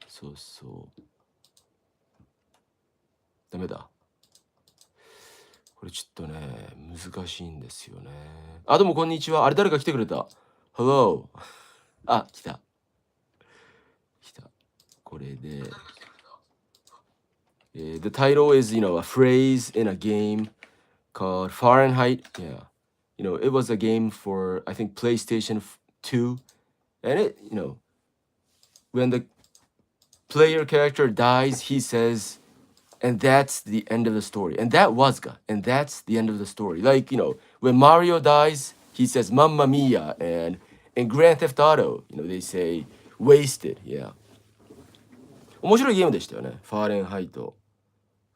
そうそう。ダメだ。これちょっとね、難しいんですよね。あ、どうもこんにちは。あれ誰か来てくれた。Hello。あ、来た。来た。これで、the title is, a phrase in a game called Fahrenheit. Yeah. It was a game for, I think, PlayStation 2. And when the player character dies, he says, and that's the end of the story. And that was God. And that's the end of the story. Like, when Mario dies, he says, Mamma Mia. And in Grand Theft Auto, they say, wasted. Yeah. 面白いゲームでしたよね。ファーレンハイト。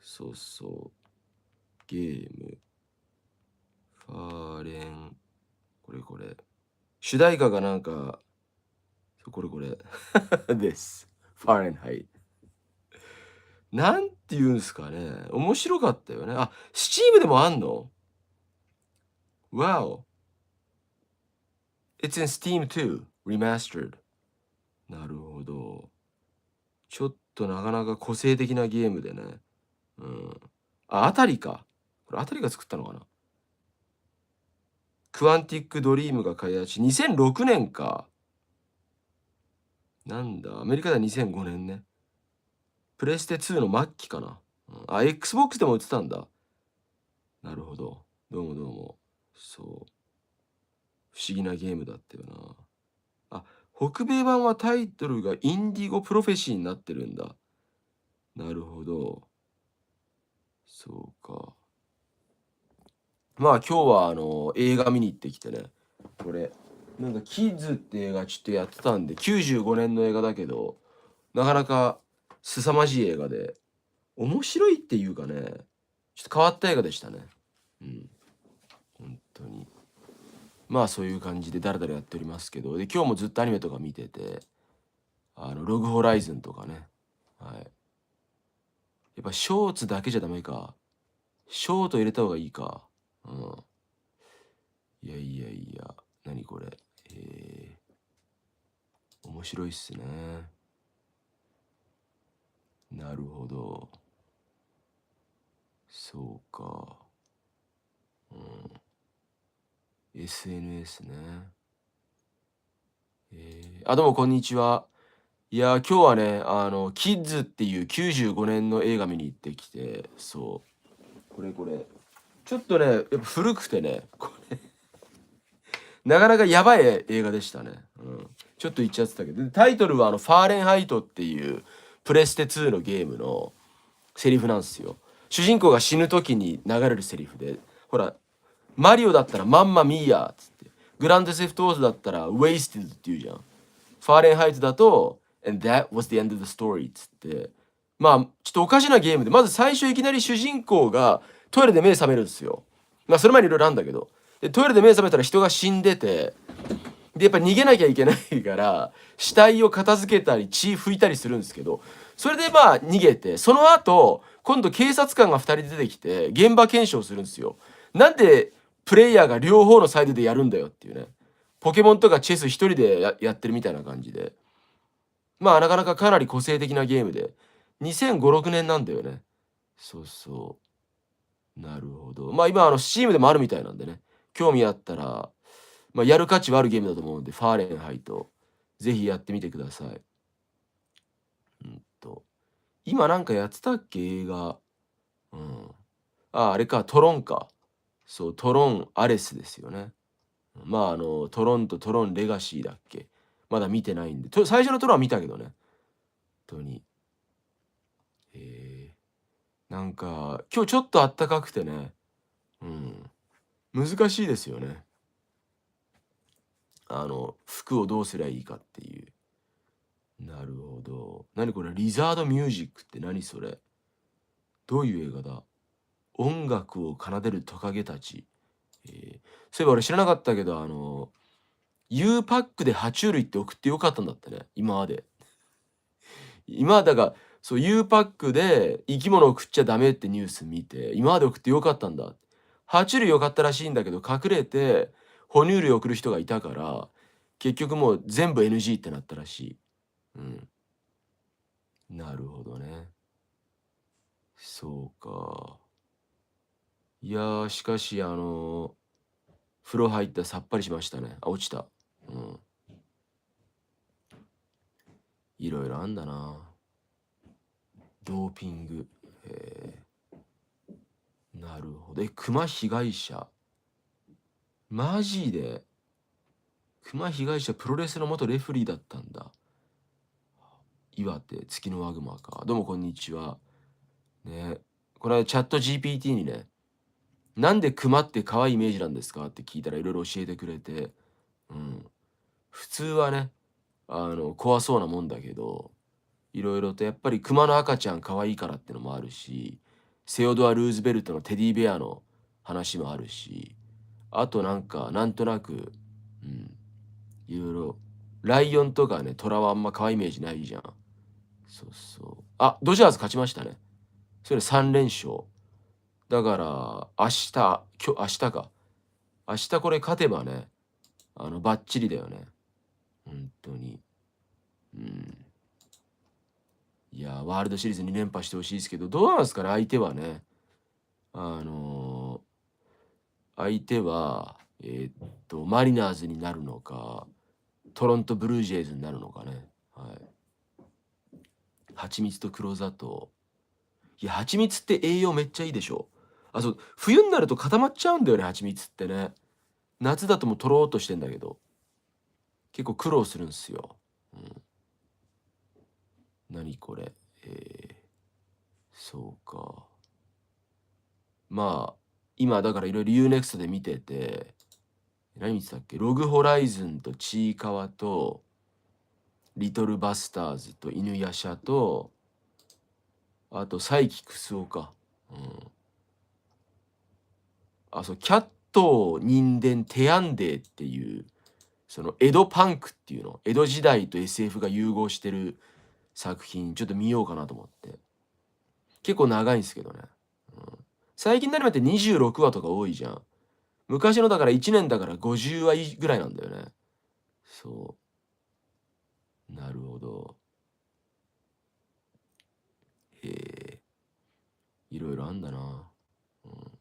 そうそう。ゲーム。ファーレン。これ。主題歌がなんか、これ。です。ファーレンハイト。なんて言うんすかね。面白かったよね。あ、Steam でもあんの？ Wow. It's in Steam too. Remastered. なるほど。ちょっとなかなか個性的なゲームでね。うん。あ、あたりか。これあたりが作ったのかな。クアンティックドリームが開発し、2006年か。なんだ、アメリカでは2005年ね。プレステ2の末期かな。あ、Xbox でも売ってたんだ。なるほど。どうも。そう。不思議なゲームだったよな。あ、北米版はタイトルがインディゴプロフェシーになってるんだ。なるほど。そうか。まあ今日は映画見に行ってきてね。これ、なんかキッズって映画ちょっとやってたんで、95年の映画だけど、なかなか凄まじい映画で、面白いっていうかね、ちょっと変わった映画でしたね。うん。本当に。まあそういう感じでだらだらやっておりますけど、で、今日もずっとアニメとか見てて、ログホライズンとかね。はい。やっぱショーツだけじゃダメか。ショート入れた方がいいか。うん。いや。何これ。面白いっすね。なるほど。そうか。うん。SNS ね。あ、どうもこんにちは。いや、今日はね、キッズっていう95年の映画見に行ってきて、そう。これ。ちょっとね、やっぱ古くてね、なかなかやばい映画でしたね。うん。ちょっと言っちゃってたけど、でタイトルはファーレンハイトっていうプレステ2のゲームのセリフなんですよ。主人公が死ぬ時に流れるセリフで、ほら、マリオだったらマンマミーヤーっつって、グランドセフトオートだったら Wasted って言うじゃん。ファーレンハイトだと And that was the end of the story っつって、まあ、ちょっとおかしなゲームで、まず最初いきなり主人公がトイレで目覚めるんですよ。まあ、それ前にいろいろあるんだけど。で、トイレで目覚めたら人が死んでて、で、やっぱ逃げなきゃいけないから、死体を片付けたり、血拭いたりするんですけど、それでまあ逃げて、その後、今度警察官が2人出てきて、現場検証するんですよ。なんでプレイヤーが両方のサイドでやるんだよっていうね。ポケモンとかチェス一人でやってるみたいな感じで。まあなかなかかなり個性的なゲームで、2005、6年なんだよね。そうそう。なるほど。まあ今Steam でもあるみたいなんでね。興味あったら、まあ、やる価値はあるゲームだと思うんで、ファーレンハイト、ぜひやってみてください。今なんかやってたっけ、映画。うん。あれか、トロンか。そう、トロンアレスですよね。まあ、トロンとトロンレガシーだっけ。まだ見てないんで、最初のトロンは見たけどね。本当に。なんか、今日ちょっとあったかくてね。うん。難しいですよね。服をどうすりゃいいかっていう。なるほど。何これ、リザードミュージックって何それ。どういう映画だ。音楽を奏でるトカゲたち。そういえば俺知らなかったけど、U パックで爬虫類って送ってよかったんだってね、今まで。今だが、そう、U パックで生き物を送っちゃダメってニュース見て、今まで送ってよかったんだ。爬虫類よかったらしいんだけど、隠れて哺乳類を送る人がいたから、結局もう全部 NG ってなったらしい。うん。なるほどね。そうか。いやー、しかし、風呂入ったらさっぱりしましたね。あ、落ちた。うん。いろいろあんだな。ドーピング。なるほど。熊被害者。マジで。熊被害者、プロレスの元レフリーだったんだ。岩手、月のワグマか。どうもこんにちは。ね。これはチャット GPT にね、なんで熊って可愛いイメージなんですかって聞いたらいろいろ教えてくれて、うん。普通はね、怖そうなもんだけど、いろいろとやっぱり熊の赤ちゃん可愛いからってのもあるし、セオドア・ルーズベルトのテディベアの話もあるし、あとなんか、なんとなく、うん、いろいろ、ライオンとかね、トラはあんま可愛いイメージないじゃん。そうそう。あ、ドジャース勝ちましたね。それ3連勝。だから、明日か。明日これ勝てばね、バッチリだよね。本当に。うん。いや、ワールドシリーズ2連覇してほしいですけど、どうなんですかね、相手はね。相手は、マリナーズになるのか、トロントブルージェイズになるのかね。はい。蜂蜜と黒砂糖。いや、蜂蜜って栄養めっちゃいいでしょ。あ、そう、冬になると固まっちゃうんだよね、蜂蜜ってね。夏だともうとろーっとしてんだけど。結構苦労するんすよ。うん。何これ。そうか。まあ、今だからいろいろ UNEXT で見てて、何見てたっけ、ログホライズンとちいかわと、リトルバスターズと犬夜叉と、あとサイキクスオか。うん。あ、そう、キャット人間テアンデーっていう、その江戸パンクっていうの、江戸時代と SF が融合してる作品、ちょっと見ようかなと思って。結構長いんですけどね。うん、最近になりまって26話とか多いじゃん。昔のだから1年だから50話ぐらいなんだよね。そう。なるほど。いろいろあんだな。うん、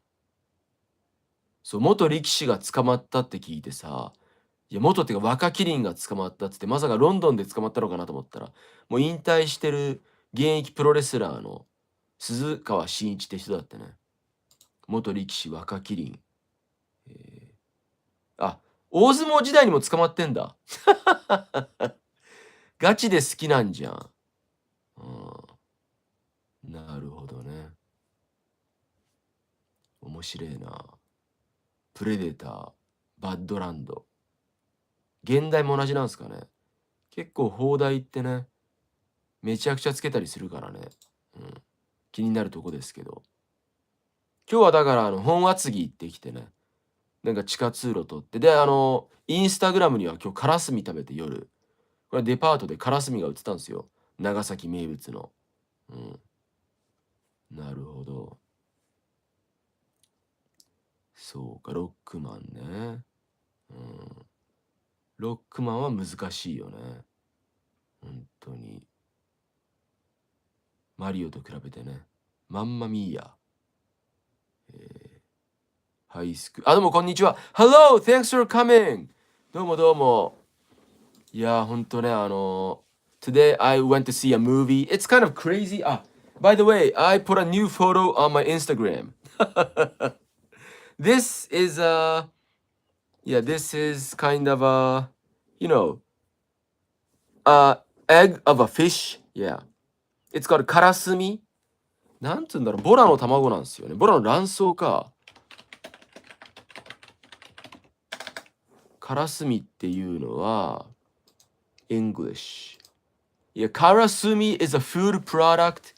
そう、元力士が捕まったって聞いてさ、いや、元っていうか若キリンが捕まったっつって、まさかロンドンで捕まったのかなと思ったら、もう引退してる現役プロレスラーの鈴川真一って人だってね。元力士若キリン。あ、大相撲時代にも捕まってんだ。ガチで好きなんじゃん。うん、なるほどね。面白いな。プレデター、バッドランド。現代も同じなんすかね。結構放題ってね、めちゃくちゃつけたりするからね。うん。気になるとこですけど。今日はだから本厚木行ってきてね。なんか地下通路通って。で、インスタグラムには今日カラスミ食べて夜。これデパートでカラスミが売ってたんですよ。長崎名物の。うん。なるほど。そうか、ロックマンね。うん。ロックマンは難しいよね。本当に。マリオと比べてね。マンマミーヤ。ハイスクール。あ、どうもこんにちは。Hello! Thanks for coming! どうもどうも。いや、ほんとね、Today I went to see a movie. It's kind of crazy. Ah, by the way, I put a new photo on my Instagram. This is this is kind of you know, egg of a fish. Yeah. It's called カラスミ。なんつうんだろう、ボラの卵なんですよね。ボラの卵巣か。カラスミっていうのは、English. Yeah, karasumi is a food product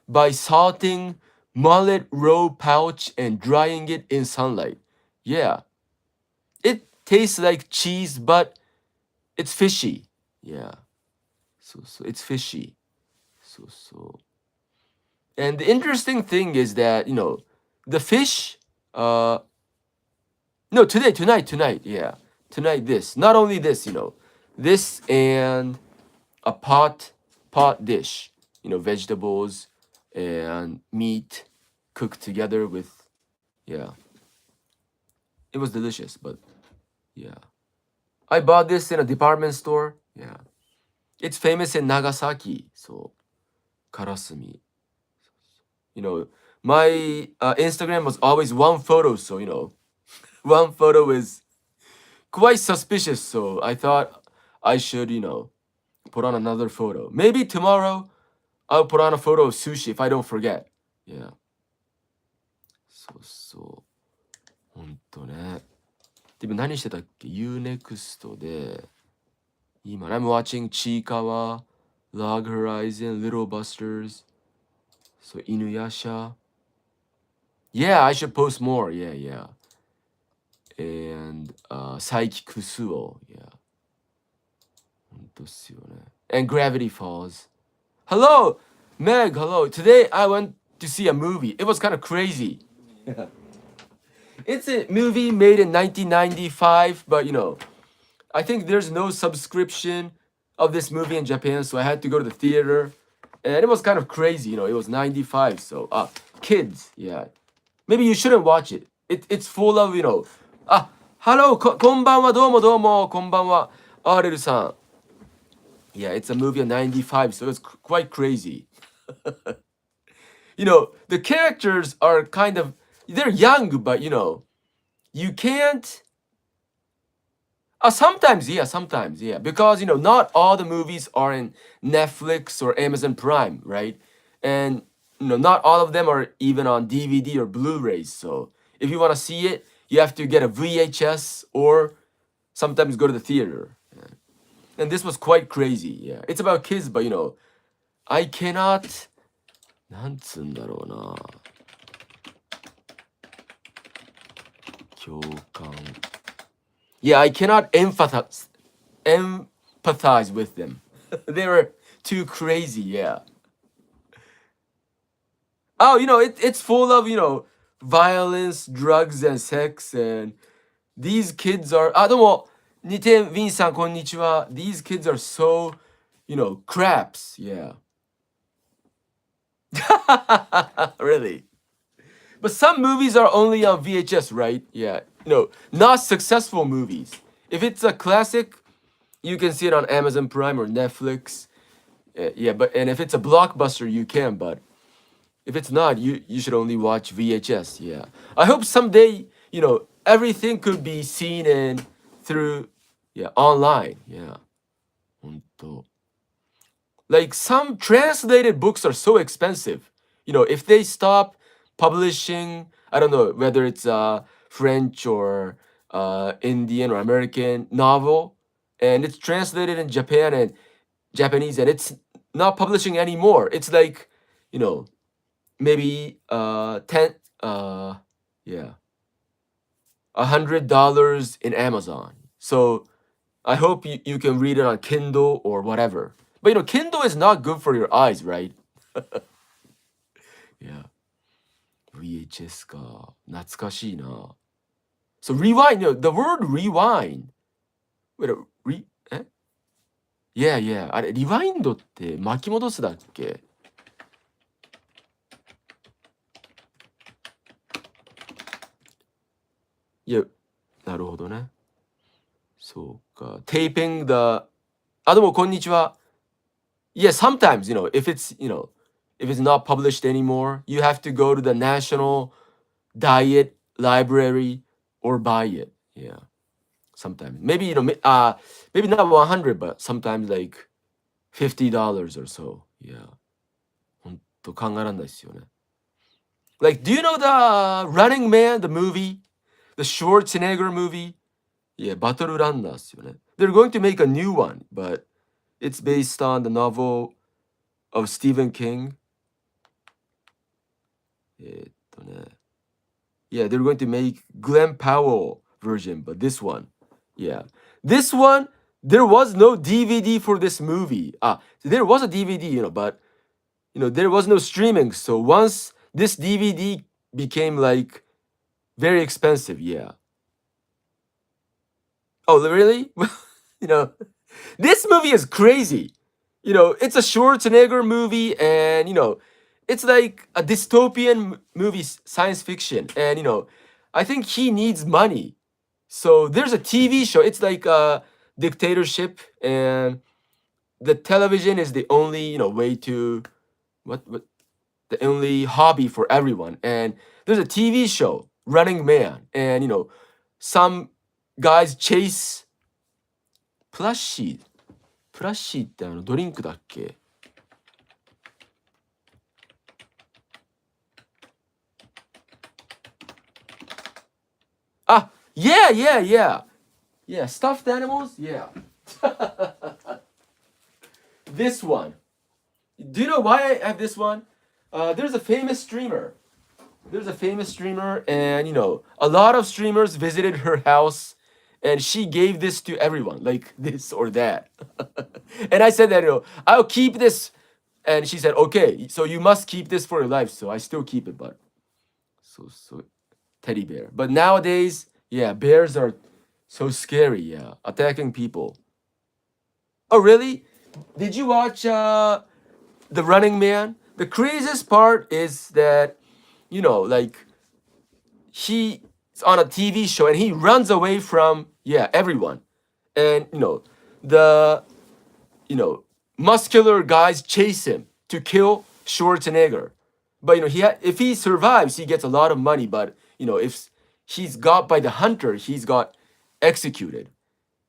by salting mullet raw pouch and drying it in sunlight. Yeah. It tastes like cheese, but it's fishy. Yeah. So it's fishy. So. And the interesting thing is that, the fish, no, tonight, yeah. Tonight, this. Not only this, this and a pot dish. you know, vegetables and meat cooked together with, yeah, it was delicious. But yeah, I bought this in a department store. Yeah, it's famous in Nagasaki. So karasumi, you know, my Instagram was always one photo. So you know, one photo is quite suspicious. So I thought I should, you know, put on another photo. Maybe tomorrow I'll put on a photo of sushi if I don't forget. Yeah. そうそう。ほんとね。でも何してたっけ ?Unext で、今、I'm watching Chikawa, Log Horizon, Little Busters, so Inuyasha. Yeah, I should post more. Yeah, yeah. And Saiki Kusuo. Yeah. ほんとっすよね。And Gravity Falls. Hello, Meg. Hello. Today I went to see a movie. It was kind of crazy. It's a movie made in 1995, but you know, I think there's no subscription of this movie in Japan, so I had to go to the theater. And it was kind of crazy, you know, it was 95, so kids, yeah. Maybe you shouldn't watch it. It's full of, you know, hello, こんばんは, どうも, こんばんは, RL-san. Yeah, it's a movie of 95, so it's quite crazy. You know, the characters are kind of, they're young, but you know, you can't. Sometimes, yeah, because you know, not all the movies are in Netflix or Amazon Prime, right? And you know, not all of them are even on DVD or Blu-rays. So if you want to see it, you have to get a VHS or sometimes go to the theater. Yeah. And this was quite crazy. Yeah, it's about kids, but you know, I cannot. なんつうんだろうな。共感。Yeah, I cannot empathize with them. They were too crazy, yeah. Oh, you know, it's full of, you know, violence, drugs, and sex, and these kids are. どうも、ニテン・ウィンさん、こんにちは。These kids are so, you know, craps, yeah. Really? But some movies are only on VHS, right? Yeah. You know, not successful movies. If it's a classic, you can see it on Amazon Prime or Netflix. Yeah, but and if it's a blockbuster, you can. But if it's not, you should only watch VHS. Yeah. I hope someday, you know, everything could be seen in through, yeah, online. Yeah. 本当. Like some translated books are so expensive. You know, if they stop publishing, I don't know whether it's French or Indian or American novel, and it's translated in Japan and Japanese, and it's not publishing anymore. It's like, you know, maybe 10 yeah, $100 in Amazon. So I hope you can read it on Kindle or whatever. But you know, Kindle is not good for your eyes, right? Yeah. VHS か。懐かしいな。So rewind, you know, the word rewind. Wait, Yeah, yeah. あれ、リワインドって巻き戻すだっけ？いや、なるほどね。そうか。Taping the... どうも、こんにちは。Yeah, sometimes, you know, if it's, you know, if it's not published anymore, you have to go to the National Diet Library or buy it. Yeah. Sometimes. Maybe, you know, maybe not 100, but sometimes like $50 or so. Yeah. ほんと考えられないですよね。Like, do you know the Running Man, the movie? The Schwarzenegger movie? Yeah, Battle Runner ですよね。They're going to make a new one, but it's based on the novel of Stephen King. Yeah, they're going to make Glenn Powell version, but this one, yeah. This one, there was no DVD for this movie. There was a DVD, you know, but, you know, there was no streaming. So once this DVD became like very expensive, yeah. Oh, really? You know, this movie is crazy. You know, it's a Schwarzenegger movie, and you know, it's like a dystopian movie, science fiction, and you know, I think he needs money. So there's a TV show. It's like a dictatorship, and the television is the only way to what the only hobby for everyone. And there's a TV show, Running Man, and you know, some guys chase プラッシープラッシーってドリンクだっけ？Ah, yeah, yeah, yeah. Yeah, stuffed animals? Yeah. This one. Do you know why I have this one? There's a famous streamer. There's a famous streamer, and you know, a lot of streamers visited her house, and she gave this to everyone, like this or that. And I said that, you know, I'll keep this. And she said, okay, so you must keep this for your life. So I still keep it, but so teddy bear. But nowadays, yeah, bears are so scary, yeah, attacking people. Oh, really? Did you watch The Running Man? The craziest part is that, you know, like he's on a TV show and he runs away from everyone, and the muscular guys chase him to kill Schwarzenegger. But if he survives, he gets a lot of money. But if he's got by the hunter, he's got executed.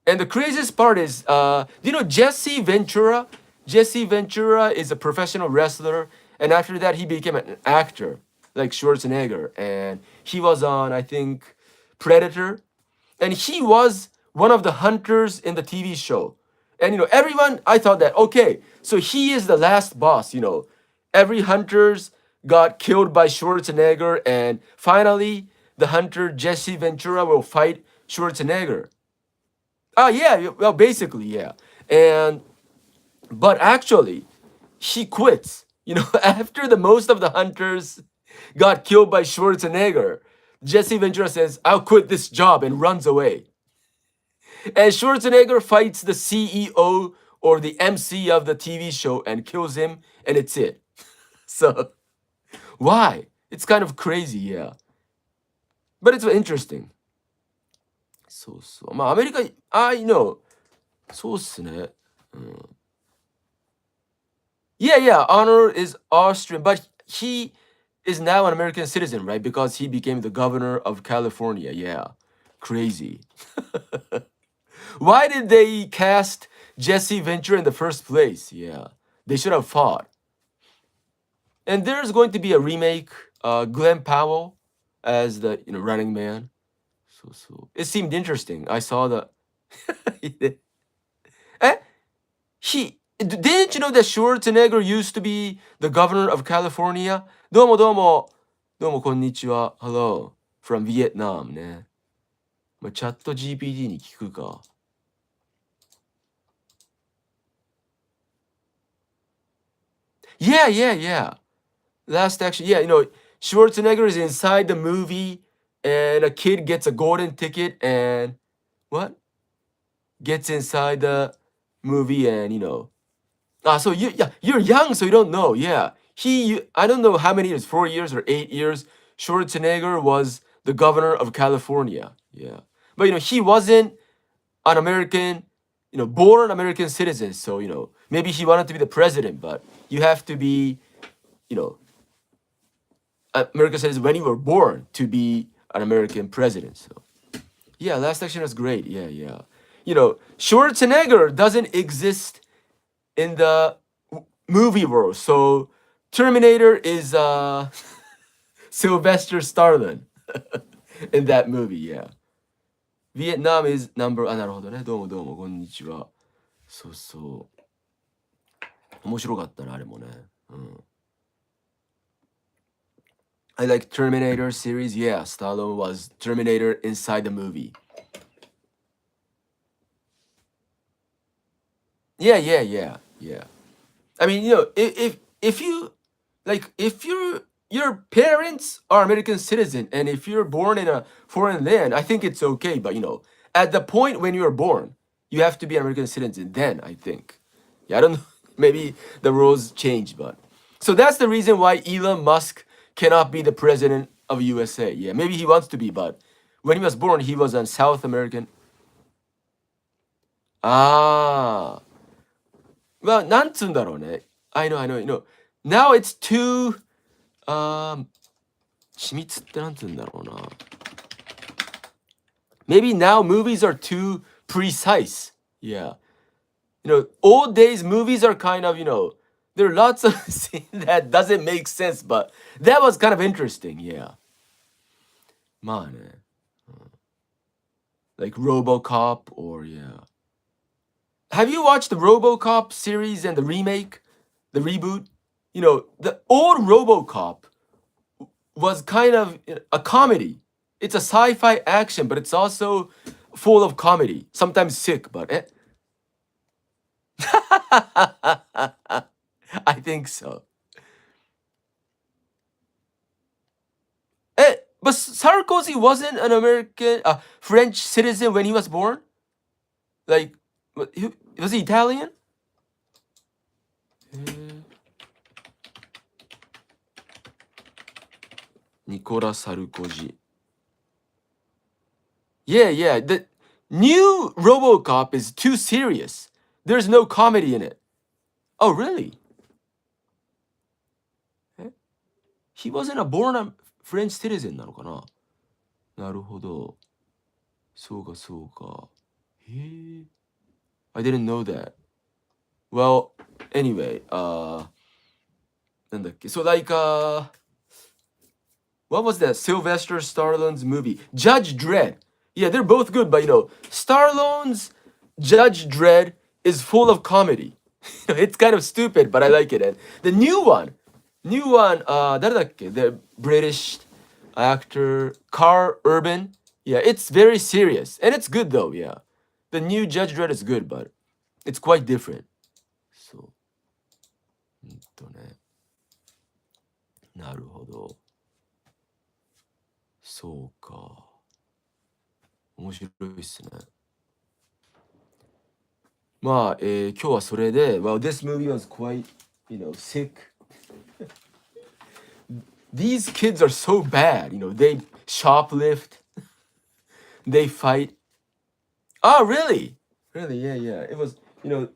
And the craziest part is, do you know Jesse Ventura? Jesse Ventura is a professional wrestler, and after that, he became an actor like Schwarzenegger, and he was on, I think, Predator, and he was one of the hunters in the TV show. And everyone, I thought that okay, so he is the last boss. Every hunters got killed by Schwarzenegger, and finally, the hunter Jesse Ventura will fight Schwarzenegger. Oh yeah, well basically yeah. And but actually he quits. After the most of the hunters got killed by Schwarzenegger, Jesse Ventura says, "I'll quit this job," and runs away. And Schwarzenegger fights the CEO or the MC of the TV show and kills him, and it's it. So why? It's kind of crazy, yeah. But it's interesting. そうそう。まあアメリカ、I know. そうっすね。Yeah, yeah, Honor is Austrian, but he is now an American citizen, right? Because he became the governor of California. Yeah, crazy. Why did they cast Jesse Ventura in the first place? Yeah, they should have fought. And there's going to be a remake, Glenn Powell as the Running Man. So it seemed interesting. I saw the. Eh? Didn't you know that Schwarzenegger used to be the governor of California? どうもどうも。どうもこんにちは。Hello. From Vietnam ね。まあ、チャット GPT に聞くか。Yeah, yeah, yeah. Last action. Yeah, Schwarzenegger is inside the movie and a kid gets a golden ticket and what? Gets inside the movie and so you're young, so you don't know. Yeah, I don't know how many years, 4 years or 8 years. Schwarzenegger was the governor of California. Yeah, but he wasn't an American, born American citizen. So maybe he wanted to be the president, but you have to be, America says when you were born to be an American president. So yeah, Last Action was great. Yeah, yeah. Schwarzenegger doesn't exist in the movie world. So Terminator is Sylvester Stallone in that movie, yeah. Vietnam is number なるほどね。どうもどうもこんにちは。そうそう。面白かったなあれもね。I like Terminator series. Yeah, Stallone was Terminator inside the movie. Yeah, yeah, yeah, yeah. I mean, if you like, if your parents are American citizen, and if you're born in a foreign land, I think it's okay. But at the point when you're born, you have to be an American citizen. Then I think, yeah, I don't know. Maybe the rules change, but so that's the reason why Elon Musk cannot be the president of USA. Yeah, maybe he wants to be, but when he was born, he was a South American. Ah, well, なんつうんだろうね. I know, I know, you know. Now it's too, 緻密ってなんつうんだろうな. Maybe now movies are too precise. Yeah. You know, old days movies are kind of, you know, there are lots of scenes that doesn't make sense, but that was kind of interesting. Yeah. まあね. Like RoboCop or yeah. Have you watched the RoboCop series and the remake, the reboot? You know, the old RoboCop was kind of a comedy. It's a sci-fi action, but it's also full of comedy. Sometimes sick, but I think so. But Sarkozy wasn't an American, French citizen when he was born. Like, was he Italian? Nicolas Sarkozy. Yeah, yeah. The new RoboCop is too serious. There's no comedy in it. Oh, really? He wasn't a born French citizen なのかな? なるほど。そうか、そうか。へえ。I didn't know that. Well, anyway, なんだっけ? So like, what was that Sylvester Stallone's movie? Judge Dredd. Yeah, they're both good, but you know, Stallone's Judge Dredd is full of comedy. It's kind of stupid, but I like it. And the new one, 誰だっけ? The British actor Carl Urban. Yeah, it's very serious and it's good though. Yeah, the new Judge Dredd is good, but it's quite different. So, ね。なるほど。そうか。面白いっすね。まあ、今日はそれで、well, this movie was quite, you know, sick. These kids are so bad, you know, they shoplift, they fight. Oh, really? Really, yeah, yeah. It was, you know,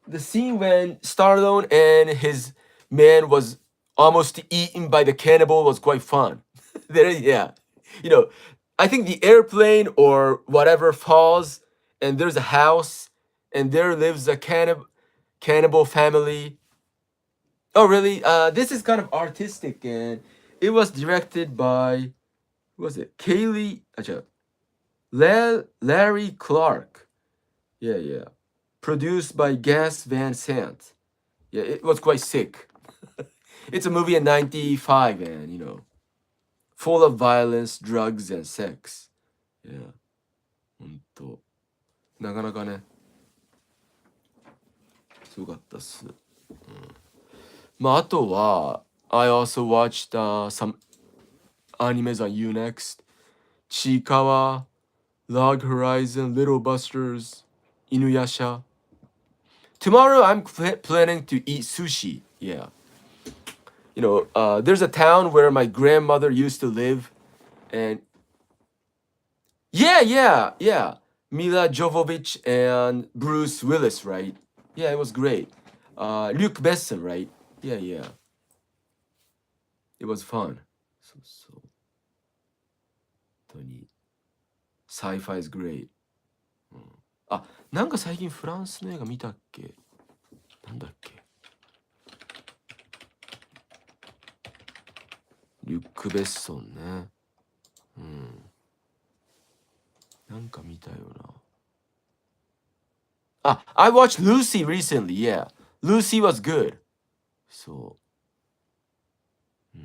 the scene when Stallone and his man was almost eaten by the cannibal was quite fun. There, yeah. You know, I think the airplane or whatever falls and there's a house and there lives a cannibal family. Oh, really? This is kind of artistic and it was directed by, who was it? Larry Clark. Yeah, yeah. Produced by Gus Van Sant. Yeah, it was quite sick. It's a movie in 95 and, you know, full of violence, drugs, and sex. Yeah. ほんと。なかなかね、すごかったっす。まあ、あとは、I also watched some animes on Unext. Chikawa, Log Horizon, Little Busters, Inuyasha. Tomorrow I'm planning to eat sushi. Yeah. You know, there's a town where my grandmother used to live, and yeah. Mila Jovovich and Bruce Willis, right? Yeah, it was great. Luke Besson, right? Yeah. It was fun. So, 本当に Sci-fi is great. あ、なんか最近フランスの映画見たっけ？なんだっけ？リュック・ベッソンね。なんか見たよな。I watched Lucy recently, yeah. Lucy was good. そう。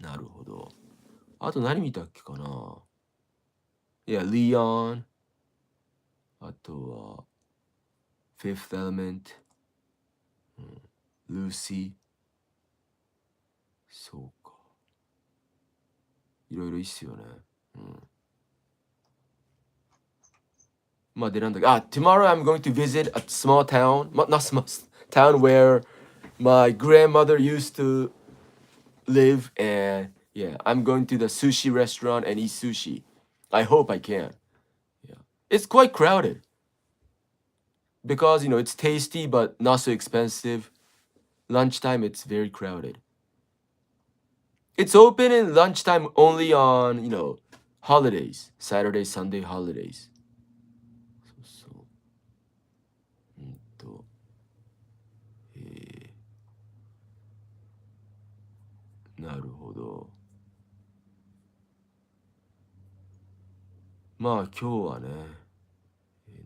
なるほど。あと何見たっけかな。Yeah, Leon. あとは、Fifth Element. Lucy. そうか。いろいろいいっすよね。まあでなんだっけ、tomorrow I'm going to visit a small town, not small town where my grandmother used to live, and yeah, I'm going to the sushi restaurant and eat sushi. I hope I can. Yeah. It's quite crowded because it's tasty but not so expensive. Lunchtime it's very crowded. It's open in lunchtime only on, holidays, Saturday, Sunday holidays. そうそう。なるほど。まあ今日はね、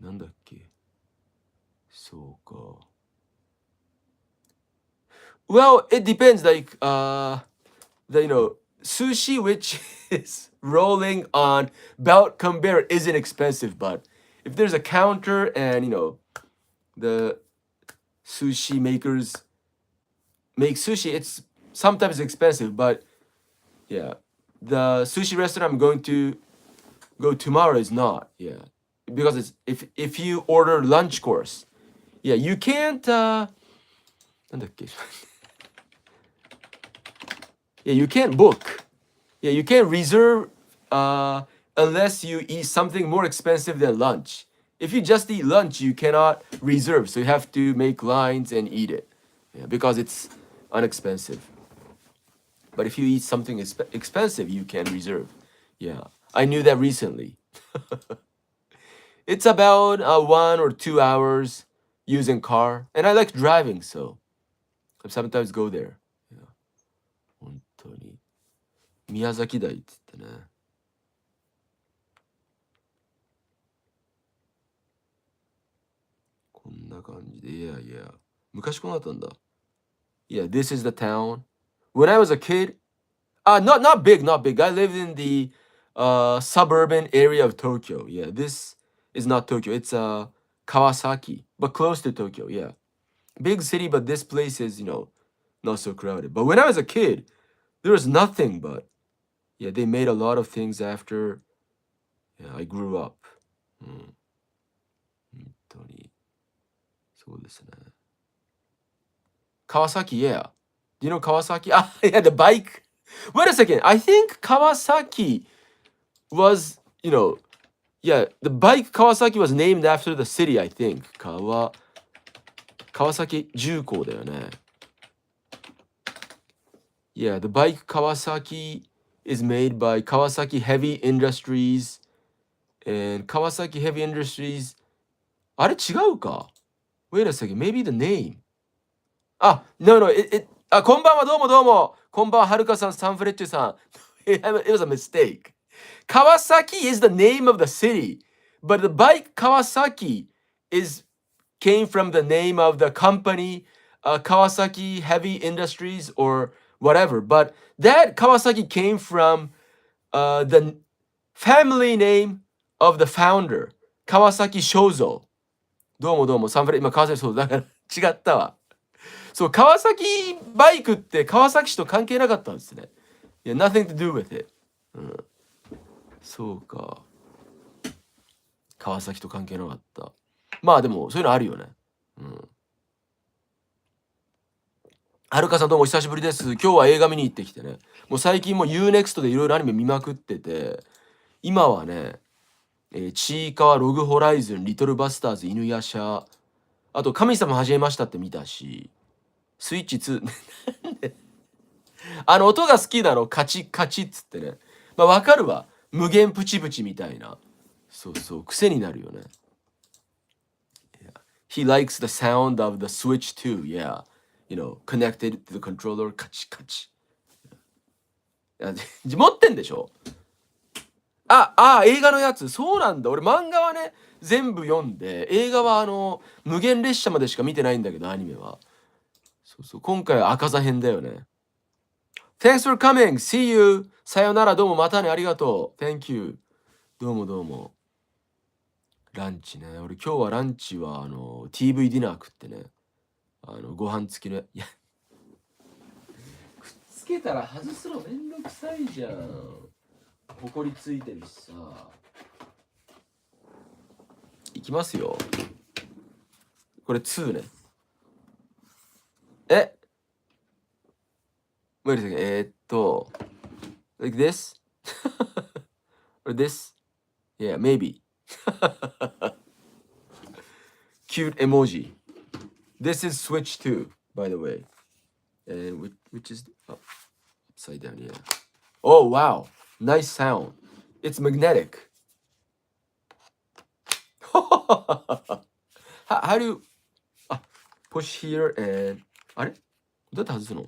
なんだっけ。そうか。Well, it depends. Like, sushi which is rolling on belt conveyor isn't expensive, but if there's a counter and the sushi makers make sushi, it's sometimes expensive, but yeah, the sushi restaurant I'm going to go tomorrow is not, yeah, because it's if you order lunch course, yeah, you can't なんだっけyeah, you can't book. Yeah, you can't reserve unless you eat something more expensive than lunch. If you just eat lunch, you cannot reserve, so you have to make lines and eat it, yeah, because it's unexpensive. But if you eat something expensive, you can reserve. Yeah, I knew that recently. It's about 1 or 2 hours using car, and I like driving, so I sometimes go there. Yeah, 本当に宮崎台って言ってね。こんな感じで、yeah, yeah. 昔こうなったんだ。Yeah, this is the town. When I was a kid, not big, not big. I lived in the suburban area of Tokyo. Yeah, this is not Tokyo. It's Kawasaki, but close to Tokyo. Yeah, big city, but this place is not so crowded. But when I was a kid, there was nothing but yeah. They made a lot of things after I grew up. うん、本当にそうですね。Kawasaki, yeah. Do you know Kawasaki? Yeah, the bike. Wait a second. I think Kawasaki was, yeah, the bike Kawasaki was named after the city, I think. Kawasaki Juko だよね。Yeah, the bike Kawasaki is made by Kawasaki Heavy Industries. And Kawasaki Heavy Industries. あれ違うか Wait a second. Maybe the name. No. It こんばんは、どうもどうも。こんばんは、はるかさん、サンフレッチェさん。It was a mistake. Kawasaki is the name of the city, but the bike Kawasaki came from the name of the company, Kawasaki Heavy Industries or whatever. But that Kawasaki came from the family name of the founder, Kawasaki Shozo. どうもどうも、サンフレ、今川崎そうだから違ったわ。そう、川崎バイクって川崎市と関係なかったんですね。いや、nothing to do with it。そうか。川崎と関係なかった。まあでも、そういうのあるよね。はるかさんどうもお久しぶりです。今日は映画見に行ってきてね。もう最近も UNEXT でいろいろアニメ見まくってて、今はね、ちいかわ、ログホライズン、リトルバスターズ、犬夜叉、あと神様始めましたって見たし、スイッチ2、音が好きなの、カチカチっつってね。まあわかるわ。無限プチプチみたいな。そうそう、癖になるよね。He likes the sound of the Switch too, yeah. Connected to the controller, カチカチ。持ってんでしょ映画のやつ。そうなんだ。俺漫画はね、全部読んで、映画は無限列車までしか見てないんだけど、アニメは。そうそう、今回は赤座編だよね。Thanks for coming! See you! さよなら、どうもまたね、ありがとう。Thank you! どうもどうも。ランチね。俺今日はランチはTV ディナー食ってね。ご飯付きの、いや。くっつけたら外すのめんどくさいじゃん。ほこりついてるしさ。いきますよ。これ2ね。え Wait a second. Like this? Or this? Yeah, maybe. Cute emoji. This is Switch 2, by the way. And which is upside down, yeah. Oh, wow. Nice sound. It's magnetic. how do you push here and あれどうやって外すの？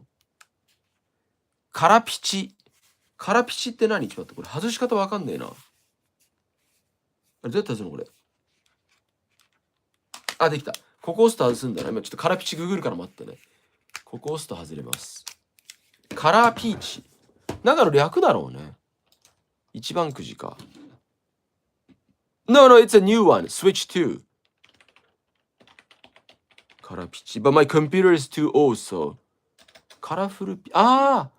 カラピチ。カラピチって何？ちょっと待って、これ外し方わかんねえな。あれどうやって外すのこれ？あ、できた。ここ押すと外すんだな。今ちょっとカラピチググるから待ってね。ここ押すと外れます。カラーピーチ。なんかの略だろうね。一番くじか。No, no, it's a new one. Switch 2. カラピチ。But my computer is too old, so. カラフルピ、ああ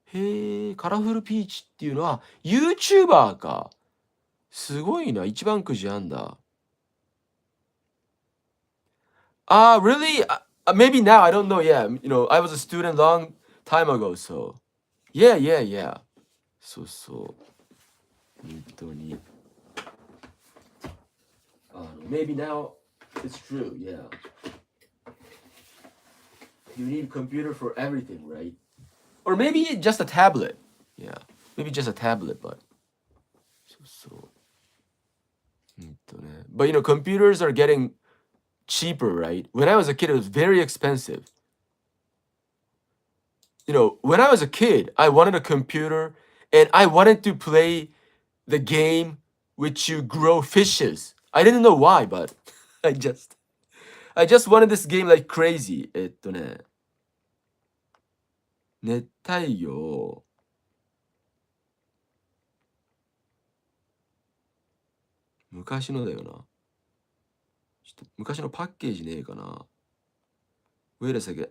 へえ、カラフルピーチっていうのは YouTuber か。すごいな。一番くじあんだ。Really? Maybe now. I don't know. Yeah. You know, I was a student long time ago, so. Yeah, yeah, yeah. そうそう。本当に。Maybe now it's true. Yeah. You need a computer for everything, right? Or maybe just a tablet. Yeah. Maybe just a tablet, but. そうそう。But you know, computers are getting cheaper, right? When I was a kid, it was very expensive. You know, when I was a kid, I wanted a computer and I wanted to play the game which you grow fishes. I didn't know why, but I just wanted this game like crazy. 熱帯魚。昔のだよな。ちょっと昔のパッケージねえかな。Wait a second.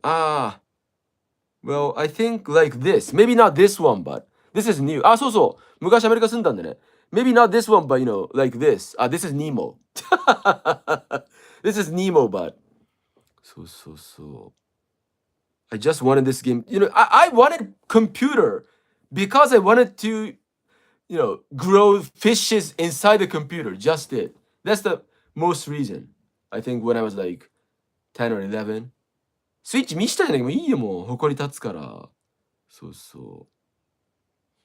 Well, I think like this. Maybe not this one, but this is new. そうそう。昔アメリカ住んだんでね。Maybe not this one, but you know, like this. This is Nemo. This is Nemo, but. そうそうそう。I just wanted this game. You know, I wanted computer because I wanted to, you know, grow fishes inside the computer. Just it. That's the most reason. I think when I was like 10 or 11. スイッチ見したいんだけどいいよもう埃立つから。そうそ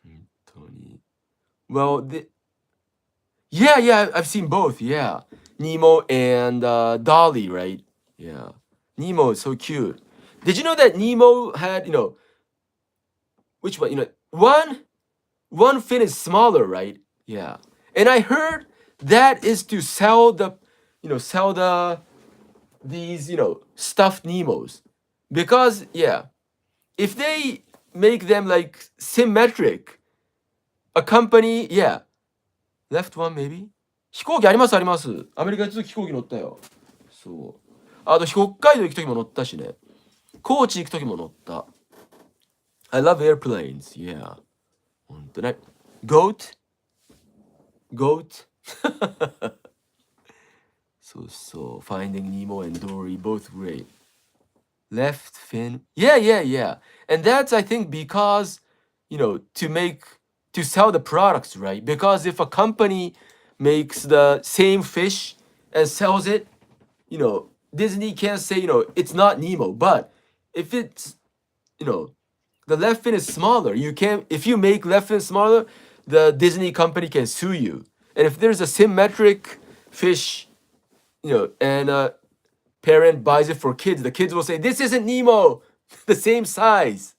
う。本当に。Well, yeah, I've seen both. Yeah, Nemo and Dolly, right? Yeah, Nemo is so cute. Did you know that Nemo had, you know, which one? You know, one fin is smaller, right? Yeah, and I heard that is to sell the, you know, these, you know, stuffed Nemos, because yeah, if they make them like symmetric, a company, yeah, left one maybe. 飛行機ありますあります。アメリカに飛行機乗ったよ。そう。あと北海道行く時も乗ったしね。高知行く時も乗った。I love airplanes. Yeah. 本当ね。Goat? Goat? そうそう。Finding Nemo and Dory, both great. Left fin. Yeah. And that's, I think, because, you know, to sell the products, right? Because if a company makes the same fish and sells it, you know, Disney can't say, you know, it's not Nemo. But if it's, you know, the left fin is smaller, if you make left fin smaller, the Disney company can sue you. And if there's a symmetric fish, you know, and a parent buys it for kids, the kids will say, this isn't Nemo, the same size.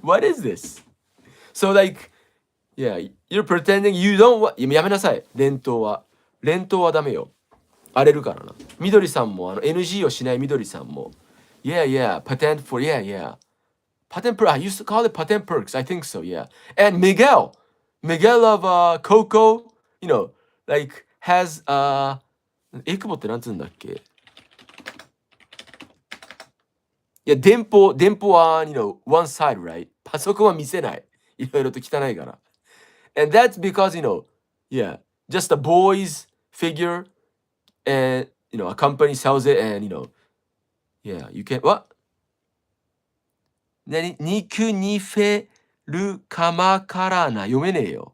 What is this? So like, yeah, you're pretending you don't want, やめなさい。連投はダメよ。荒れるからな。みどりさんもNG をしないみどりさんも。Yeah, patent for, yeah. Patent perks, I used to call it patent perks, I think so, yeah. And Miguel of Coco, you know, like has, エクボってなんつうんだっけ？いや、電報は、you know, one side, right? パソコンは見せない。いろいろと汚いから。And that's because, you know, Yeah, just a boy's figure, and a company sells it, and yeah, you can what? 肉にフェルカマカラナ読めねえよ。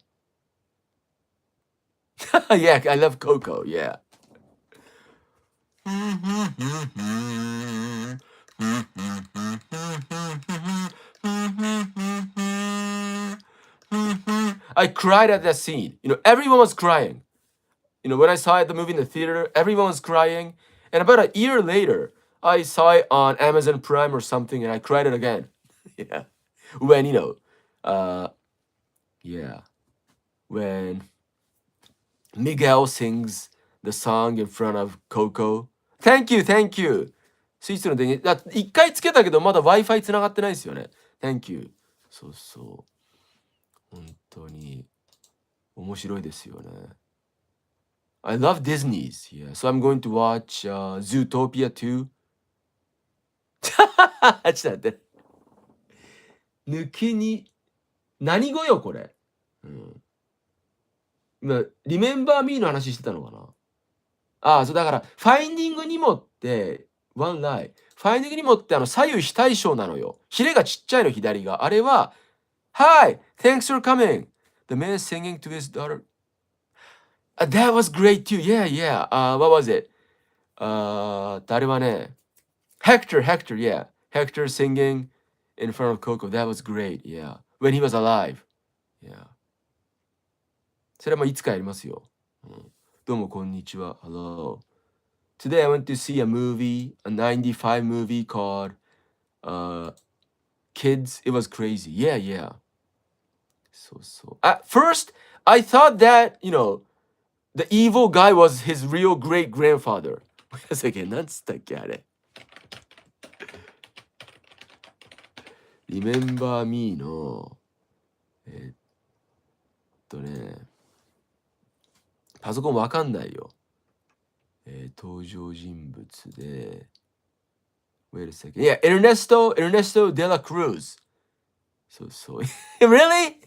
Yeah, I love Coco. Yeah. I cried at that scene. Everyone was crying. When I saw the movie in the theater, everyone was crying. And about a year later, I saw it on Amazon Prime or something, and I cried it again. Yeah. When, yeah, when Miguel sings the song in front of Coco. Thank you, thank you. スイーツの電源、一回つけたけどまだ Wi-Fi つながってないですよね。Thank you. そうそう。本当に面白いですよね。I love Disney's. Yeah. So I'm going to watch Zootopia 2. ちょっと待って。抜きに、何語よこれ。今、リメンバーミーの話してたのかな。そうだから、ファインディングニモって、One Lie。ファインディングニモって左右非対称なのよ。ヒレがちっちゃいの、左が。あれは、Hi, thanks for coming. The man singing to his daughter. That was great too. Yeah, yeah. What was it? 誰はね、Hector, yeah. Hector singing in front of Coco. That was great. Yeah. When he was alive. Yeah. それもいつかやりますよ。どうもこんにちは。Hello. Today I went to see a movie, a 95 movie called Kids. It was crazy. Yeah, yeah. So. At first, I thought that, the evil guy was his real great grandfather. なんつったっけあれ。Remember Me の、パソコンわかんないよ。登場人物で。Wait a second. Yeah, Ernesto de la Cruz. So. Really?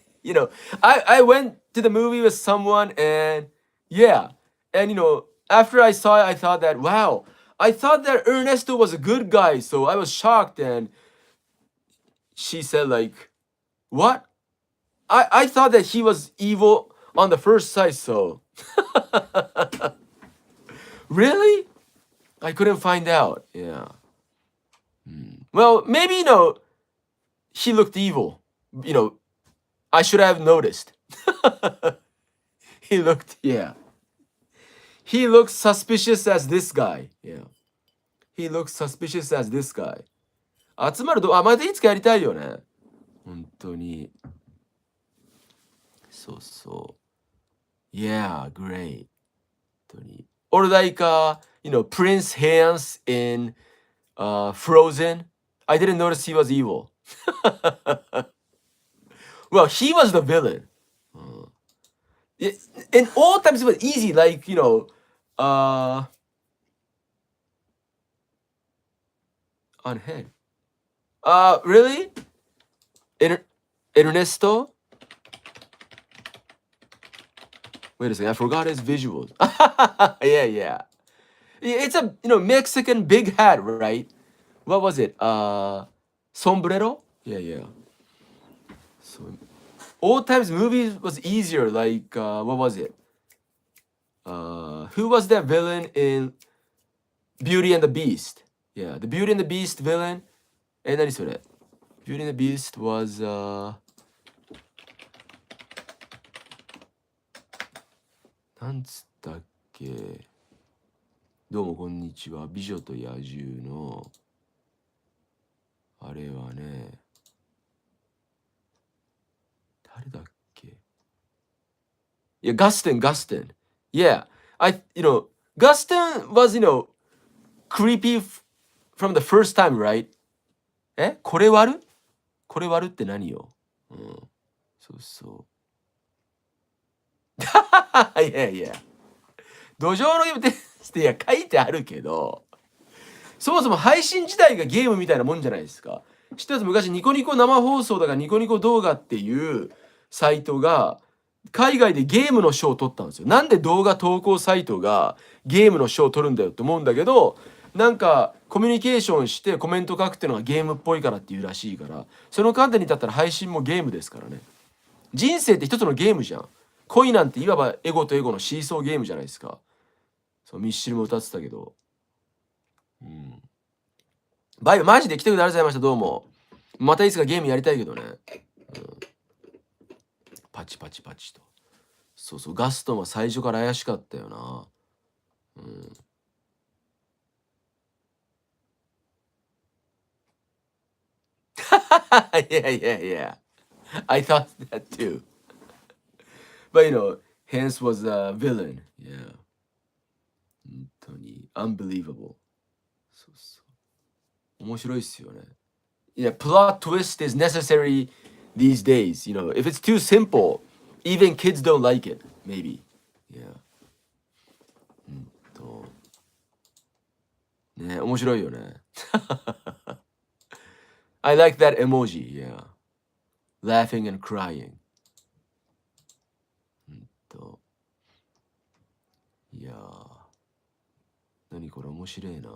I went to the movie with someone and yeah. And after I saw it, I thought that, wow, I thought that Ernesto was a good guy. So I was shocked and she said like, what? I thought that he was evil on the first sight, so. Really? I couldn't find out. Yeah. Well, maybe, he looked evil. I should have noticed. He looked suspicious as this guy. Yeah. He looks suspicious as this guy. 集まると、またいつかやりたいよね。本当に。そう。Yeah, great. 本当に。Or like, Prince Hans in Frozen. I didn't notice he was evil. Well, he was the villain. In all times it was easy, like, on head. Really? Ernesto? Wait a second, I forgot his visuals. Yeah. It's a, Mexican big hat, right? What was it? Sombrero? Yeah. So, old times movies was easier, like, what was it? Who was that villain in Beauty and the Beast? Yeah, the Beauty and the Beast villain. 何それ? Beauty and the Beast was, なんつったっけ。どうもこんにちは。美女と野獣のあれはね、誰だっけ。Yeah, Gustin. Yeah, Gustin was, creepy from the first time, right? これ割るって何よ。そう。Yeah. 土壌のゲームテスト、いや書いてあるけど、そもそも配信自体がゲームみたいなもんじゃないですか。知ってます？昔ニコニコ生放送だからニコニコ動画っていうサイトが海外でゲームの賞を取ったんですよ。なんで動画投稿サイトがゲームの賞を取るんだよって思うんだけど、なんかコミュニケーションしてコメント書くっていうのがゲームっぽいからっていうらしいから、その観点に立ったら配信もゲームですからね。人生って一つのゲームじゃん。恋なんていわばエゴとエゴのシーソーゲームじゃないですか。そう、ミッシルも歌ってたけど。うん。バイバイ、マジで来てくださいました。どうも。またいつかゲームやりたいけどね。うん、パチパチパチと。そうそう、ガストンは最初から怪しかったよな。うん。yeah. I thought that too. But you know, Hans was a villain. Yeah. 本当に unbelievable. そうそう。面白いっすよね。Yeah, plot twist is necessary these days. You know, if it's too simple, even kids don't like it. Maybe. Yeah. とね、面白いよね。I like that emoji. Yeah. Laughing and crying. といやー、何これ面白いな。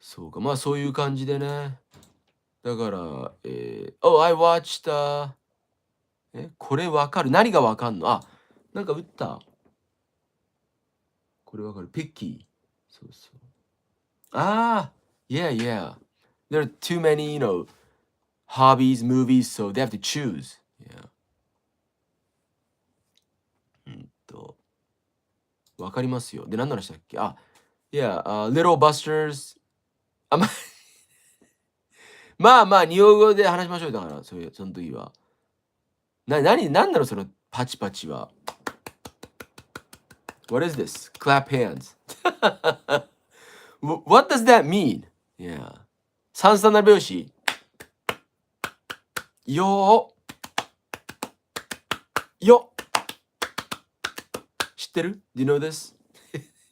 そうか、まあそういう感じでね。だから、Oh, I watched, これわかる。何がわかんの？あ、なんか打った。これわかる。ピッキー。そうそう。ああ、yeah, yeah. There are too many, hobbies, movies, so they have to choose. Yeah. わかりますよ。で、何の話だっけ？あ、Yeah, Little Busters. あ、まあまあ、日本語で話しましょう。だから、その時は。なんだろう、そのパチパチは。What is this? Clap hands. What does that mean? Yeah. 三三七拍子。よー。よ。知ってる？ Do you know this?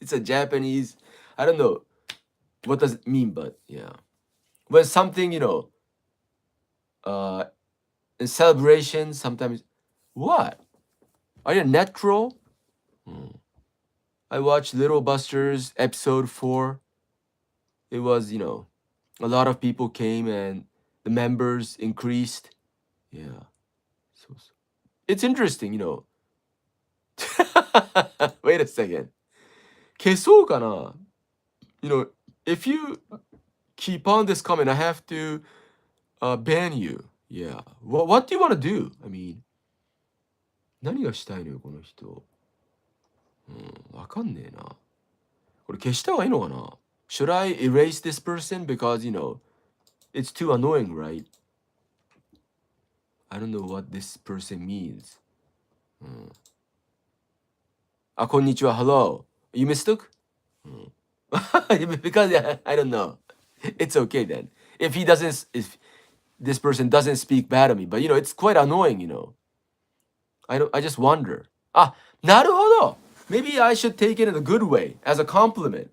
It's a Japanese. I don't know what does it mean, but yeah. When something, in celebration, sometimes. What? Are you a net troll? I watched Little Busters episode 4. It was, a lot of people came and the members increased. Yeah. So, it's interesting, Wait a second. 消そうかな? If you keep on this comment, I have to ban you. Yeah. What do you want to do? I mean, 何がしたいのよ、この人。わかんねえな。これ消した方がいいのかな? Should I erase this person because, it's too annoying, right? I don't know what this person means. あ、こんにちは。Hello. You mistook? Because I don't know. It's okay then. If this person doesn't speak bad of me, but it's quite annoying, I just wonder. あ、なるほど. Maybe I should take it in a good way, as a compliment.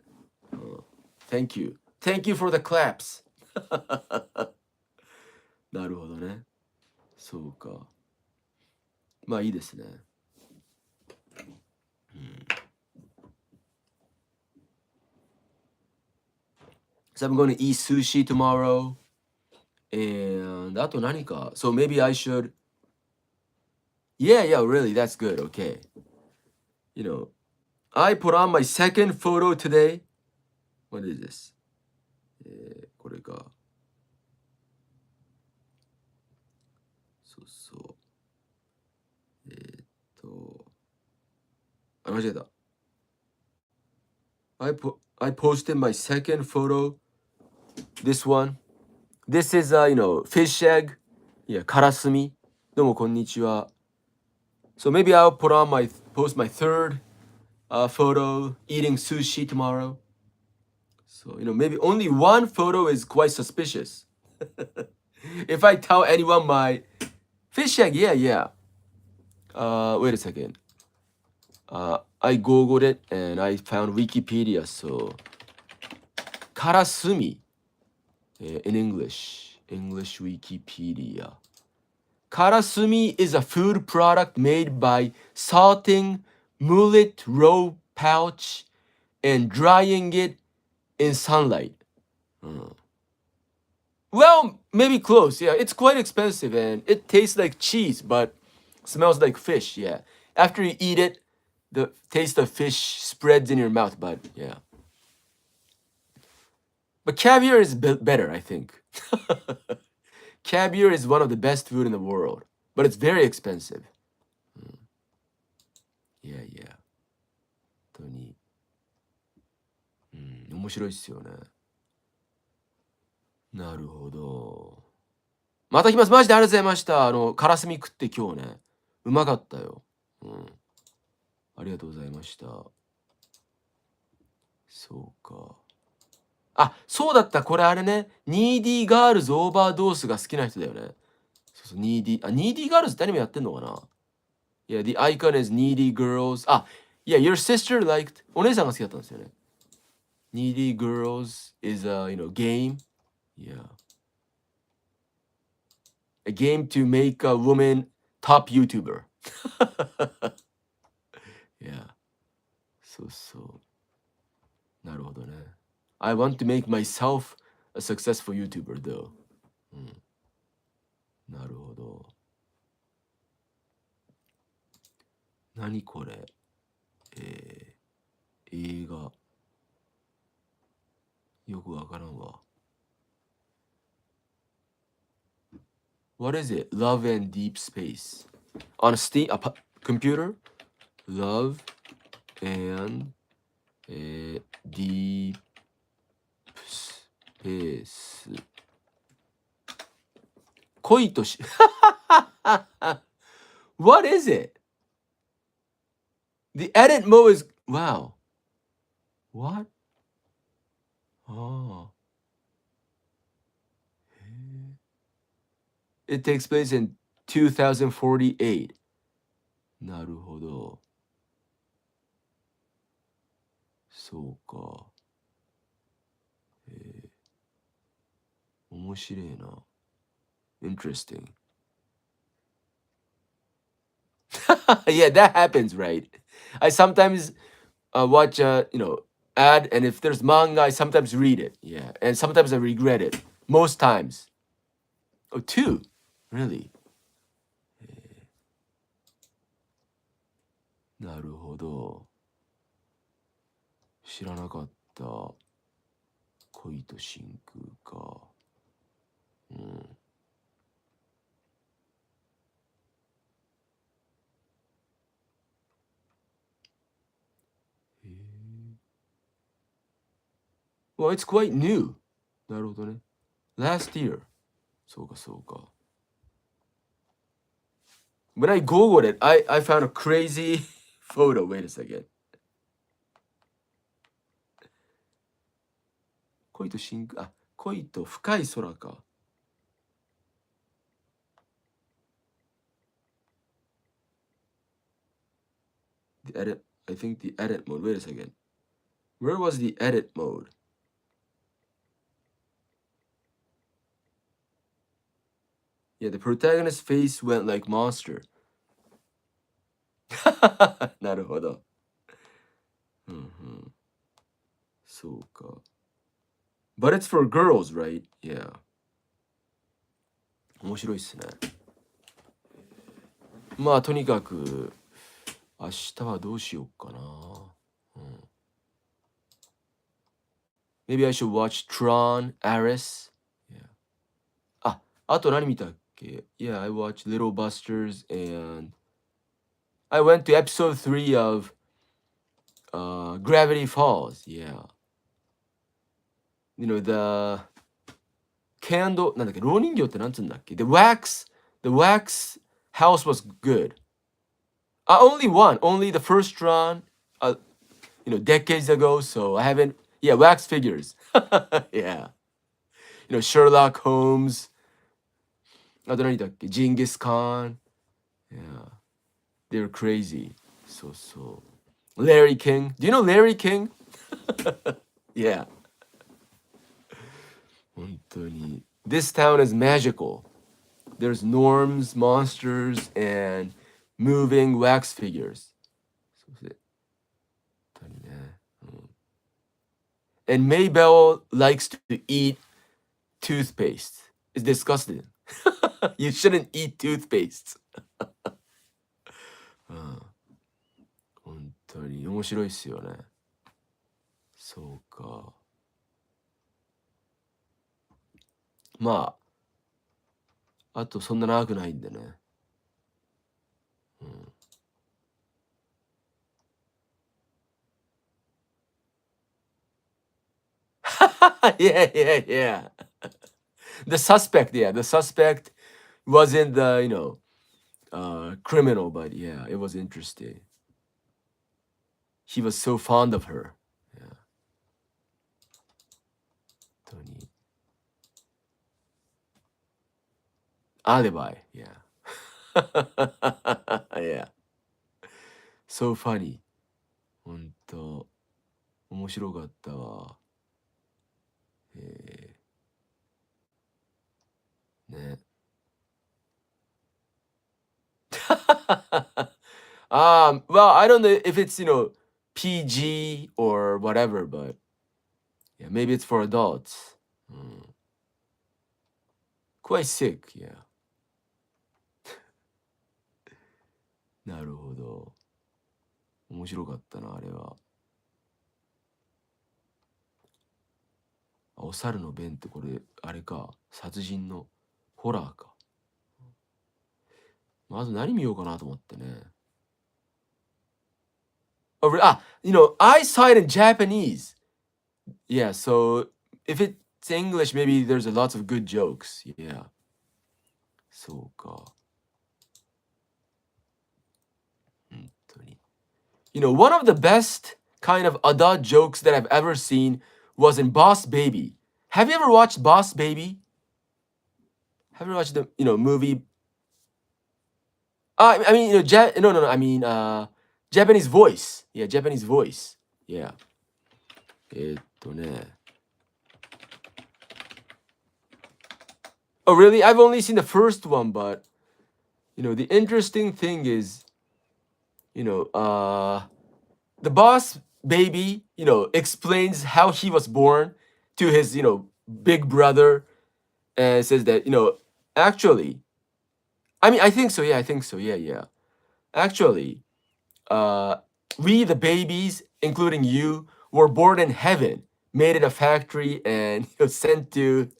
Thank you. Thank you for the claps. なるほどね。そうか。まあいいですね。So I'm going to eat sushi tomorrow. And あと何か? So maybe I should. Yeah, really, that's good. Okay. I put on my second photo today. What is this? これか。そうそう。あ、間違えた。I posted my second photo. This one. This is fish egg. Yeah, からすみ。どうもこんにちは。So maybe I'll post my third photo eating sushi tomorrow. So, maybe only one photo is quite suspicious. If I tell anyone my fish egg, yeah. Wait a second. I googled it and I found Wikipedia. So, からすみ in English Wikipedia. Karasumi is a food product made by salting mullet raw pouch and drying it in sunlight. Well, maybe close. Yeah, it's quite expensive and it tastes like cheese, but smells like fish. Yeah. After you eat it, the taste of fish spreads in your mouth, but yeah. But caviar is better, I think. Caviar is one of the best food in the world, but it's very expensive. Yeah, yeah. 本当に。面白いっすよね。なるほど。また来ます。マジでありがとうございました。カラスミ食って今日ね。うまかったよ。ありがとうございました。そうか。あ、そうだった。これあれね。ニーディーガールズオーバードースが好きな人だよね。そうそう、ニーディー。ニーディーガールズってアニメやってんのかな？ Yeah, the icon is needy girls. Yeah, your sister liked. お姉さんが好きだったんですよね。Needy girls is game. Yeah. A game to make a woman top YouTuber. Yeah. そうそう。なるほどね。I want to make myself a successful YouTuber though. なるほど。何これ？映画。よくわからんわ。What is it? Love and Deep Space. On a Steam, computer? Love and Deep Space. 恋としWhat is it? The edit mode is wow. What? Oh. It takes place in 2048. なるほど。そうか。面白いな。Interesting. Yeah, that happens, right? I sometimes watch ad, and if there's manga, I sometimes read it. Yeah, and sometimes I regret it. Most times. Oh, two? Really? なるほど。知らなかった。恋と真空か。Well, it's quite new. なるほどね。Last year. そうかそうか。When I googled it, I found a crazy photo. Wait a second. 恋と深空、恋と深い空か。The edit, I think the edit mode. Wait a second. Where was the edit mode? Yeah, the protagonist's face went like monster. なるほど。そうか。But it's for girls, right? Yeah. 面白いっすね。まあとにかく明日はどうしようかな。Maybe I should watch Tron, Ares. Yeah. あと何見たっけ？ Yeah, I watched Little Busters and I went to episode 3 of Gravity Falls. Yeah. You know, the candle, なんだっけ、ろう人形ってなんつうんだっけ？ The wax house was good. Only one, only the first Tron, decades ago, so I haven't, yeah, wax figures. Yeah. Sherlock Holmes. あと何だっけ？ Genghis Khan. Yeah. They're crazy. So. Larry King. Do you know Larry King? Yeah. 本当に。This town is magical. there's norms, monsters, and moving wax figures. そうですね。本当にね。And Maybell likes to eat toothpaste. It's disgusting. You shouldn't eat toothpaste. 本当に面白いっすよね。そうか。まあ、あとそんな長くないんでね。Yeah, yeah, yeah. The suspect wasn't the, criminal, but yeah, it was interesting. He was so fond of her. Yeah. 本当に。Alibi, yeah. Yeah. So funny. 本当面白かったわ。ね。Well, I don't know if it's, PG or whatever, but yeah, maybe it's for adults. Quite sick, yeah. なるほど。面白かったな、あれは。お猿の弁ってこれ、あれか、殺人のホラーか。まず何見ようかなと思ってね。I saw it in Japanese. Yeah, so if it's English, maybe there's a lots of good jokes. Yeah. そうか。本当に。One of the best kind of adult jokes that I've ever seen was in Boss Baby. Have you ever watched Boss Baby? Have you ever watched the, movie? I mean, no, I mean, Japanese voice. Yeah, Japanese voice. Yeah. ね。Oh, really? I've only seen the first one, but, the interesting thing is, the Boss Baby, explains how he was born to his, big brother and says that, actually, I mean, I think so. Yeah, I think so. Yeah, yeah. Actually, we, the babies, including you, were born in heaven, made in a factory, and sent to,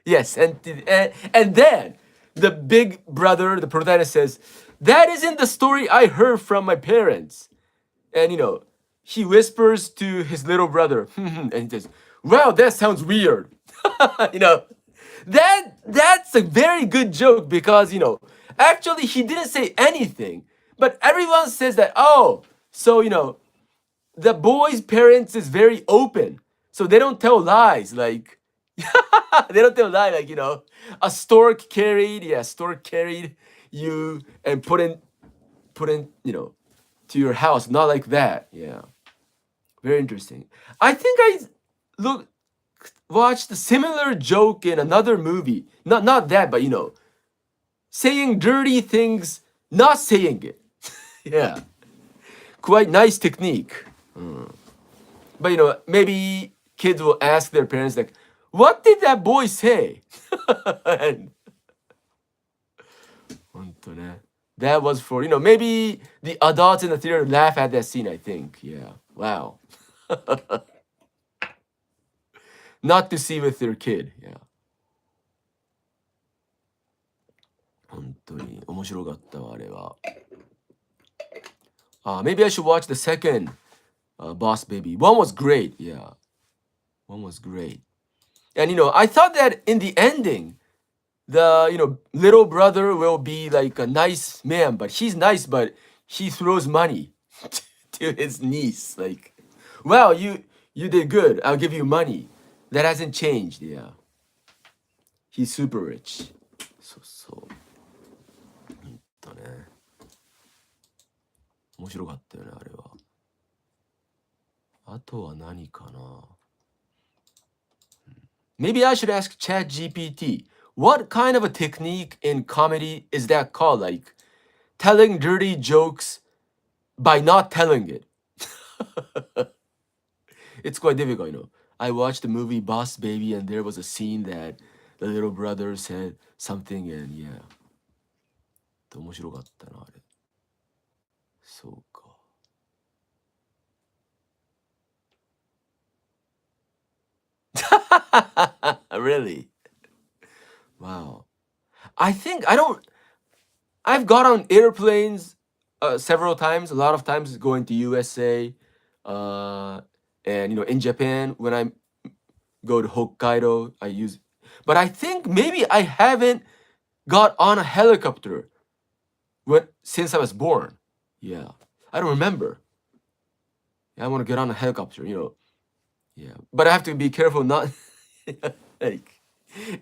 and then the big brother, the protagonist says, "That isn't the story I heard from my parents." And he whispers to his little brother, and he says, "Wow, that sounds weird." you know, that's a very good joke because actually he didn't say anything, but everyone says that, oh, so the boy's parents is very open, so they don't tell lies, like they don't tell lies, like a stork carried you and put in to your house, not like that. Yeah, very interesting. I think I watched a similar joke in another movie. Not that, but saying dirty things, not saying it. Yeah, quite nice technique. But maybe kids will ask their parents like, "What did that boy say?" And, 本当ね。That was for maybe the adults in the theater laugh at that scene. I think. Yeah. Wow. Not to see with their kid. Yeah. 本当に面白かったわあれは。Maybe I should watch the second Boss Baby. One was great. Yeah. One was great. And I thought that in the ending, the little brother will be like a nice man, but he's nice, but he throws money to his niece. Like, wow, you did good. I'll give you money. That hasn't changed. Yeah. He's super rich. そうそう。ね。面白かったよね、あれは。あとは何かな。Maybe I should ask ChatGPT. what kind of a technique in comedy is that called? Like telling dirty jokes by not telling it. It's quite difficult, you know. I watched the movie Boss Baby and there was a scene that the little brother said something and yeah. 面白かったな、あれ。そうか。Really? Wow. I think I don't. I've got on airplanes several times. A lot of times going to USA, uh, and you know in Japan when I go to Hokkaido, I use. But I think maybe I haven't got on a helicopter when since I was born. Yeah, I don't remember. I want to get on a helicopter, you know. Yeah, but I have to be careful not like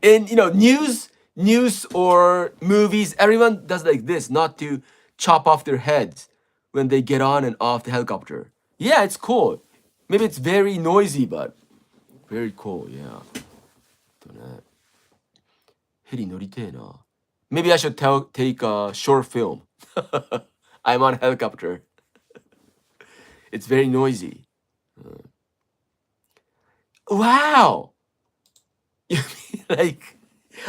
in you know news or movies. Everyone does like this, not to chop off their heads when they get on and off the helicopter. Yeah, it's cool. Maybe it's very noisy, but very cool. Yeah. とね、ヘリ乗りてえな。Maybe I should take a short film. I'm on a helicopter. It's very noisy. Wow. You mean like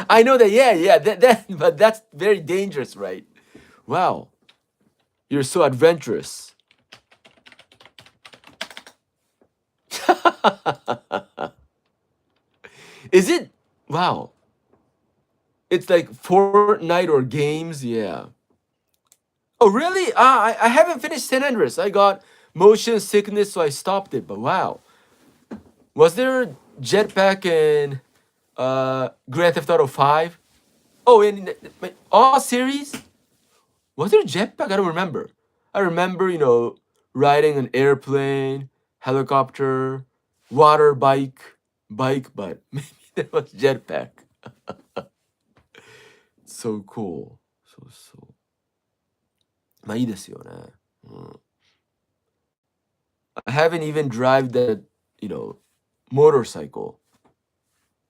I know that yeah that but that's very dangerous, right? Wow. You're so adventurous. Is it? Wow. It's like Fortnite or games, yeah. Oh really? I haven't finished San Andreas. I got motion sickness, so I stopped it. But wow, was there jetpack in Grand Theft Auto 5? Oh, in all series? Was there jetpack? I don't remember. I remember, you know, riding an airplane, helicopter, water bike, but maybe there was jetpack. So cool. そうそう。まあいいですよね。うん。I haven't even drive the, you know, motorcycle.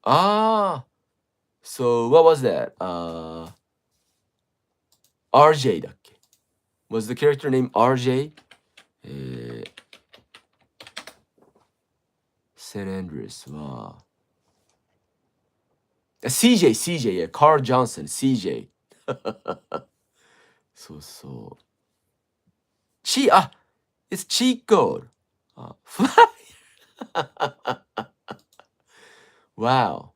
Ah, so what was that? RJ だっけ? Was the character named RJ? San Andreas は CJ, yeah, Carl Johnson, CJ. そうそう。it's cheat code. Wow.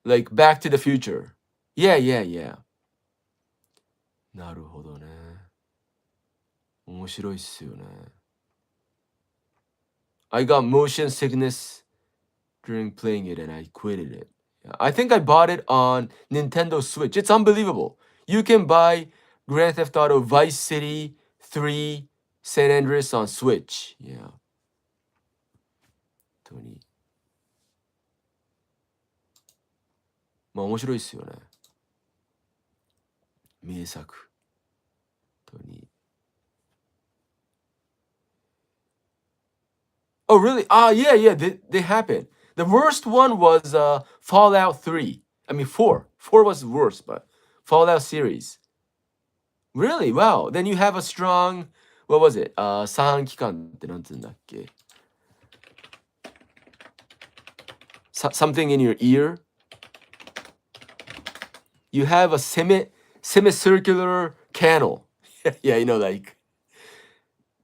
Like Back to the Future. Yeah. なるほどね。面白いっすよね。I got motion sickness during playing it and I quitted it. I think I bought it on Nintendo Switch. It's unbelievable. You can buy Grand Theft Auto Vice City 3 San Andreas on Switch. Yeah. 本当に。まあ面白いっすよね。名作。本当に。Oh, really? Yeah, they happen. The worst one was Fallout 3. I mean, 4. 4 was worse, but Fallout series. Really? Wow. Then you have a strong, what was it? 三半規管ってなんつうんだっけ? Something in your ear? You have a semicircular canal. Yeah, you know, like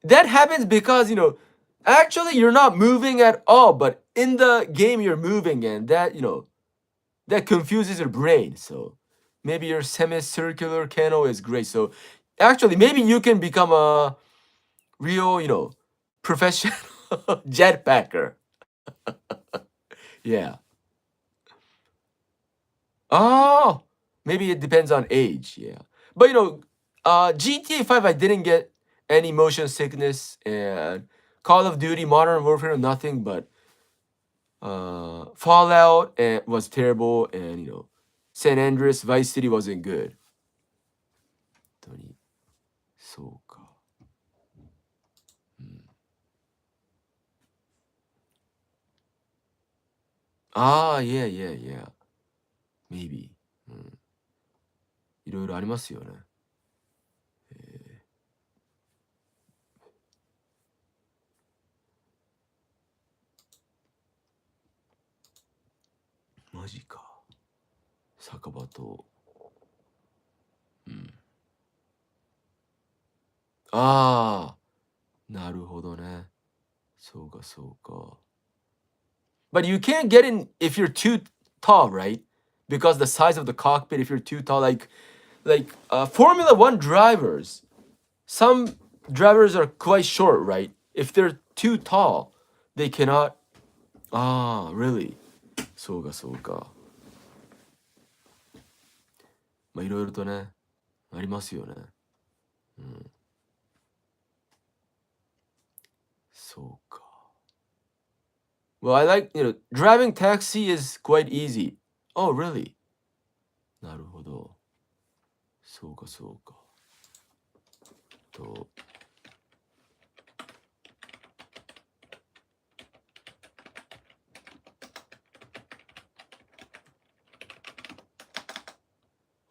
that happens because, you know, actually you're not moving at all, but in the game you're moving and that, you know, that confuses your brain. So maybe your semicircular canal is great. So actually maybe you can become a real, you know, professional jetpacker. Yeah. Oh, maybe it depends on age. Yeah. But you know, GTA 5 I didn't get any motion sickness and Call of Duty Modern Warfare nothing but Fallout was terrible and you know San Andreas Vice City wasn't good. 本当にそうか。Ah, yeah. maybe、うん、いろいろありますよね。マジか。酒場と、うん。ああ、なるほどね。そうかそうか。But you can't get in if you're too tall, right? Because the size of the cockpit, if you're too tall, like Formula One drivers, some drivers are quite short, right? If they're too tall, they cannot. Ah, really? そうかそうか。まあいろいろとね、ありますよね。うん。そうか。Well, I like, driving taxi is quite easy. Oh, really? なるほど。そうかそうか。と、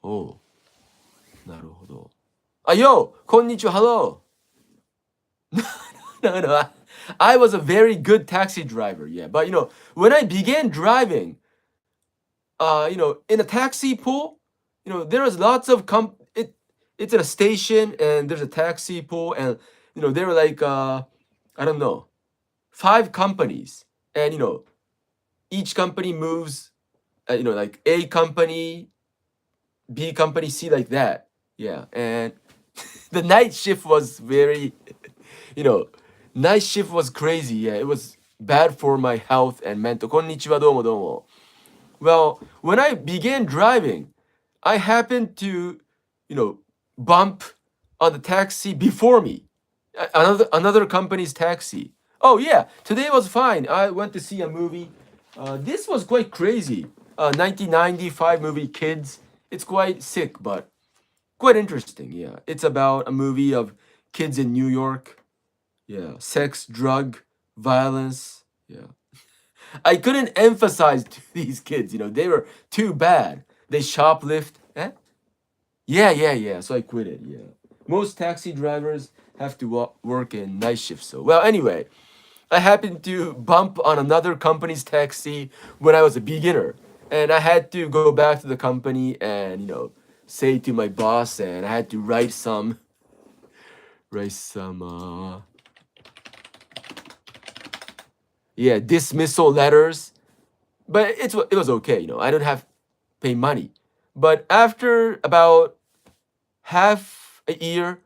おう、なるほど。あ、yo! こんにちは、hello! No, no, I was a very good taxi driver, yeah. But when I began driving, in a taxi pool, there was lots of it's in a station and there's a taxi pool and there were like I don't know, 5 companies and each company moves like A company, B company, C like that. Yeah, and the night shift was very, you know, night shift was crazy. Yeah, it was bad for my health and mental. こんにちは、どうもどうも。Well, when I began driving, I happened to, bump on the taxi before me. Another company's taxi. Oh yeah, today was fine. I went to see a movie. This was quite crazy. 1995 movie Kids. It's quite sick, but quite interesting. Yeah, it's about a movie of kids in New York. Yeah, sex, drug, violence. Yeah. I couldn't emphasize to these kids, they were too bad. They shoplift. Eh? Yeah. So I quit it. Yeah. Most taxi drivers have to work in night shifts. So, well, anyway, I happened to bump on another company's taxi when I was a beginner. And I had to go back to the company and, say to my boss, and I had to write some dismissal letters. But it was okay, I don't have pay money. But after about half a year,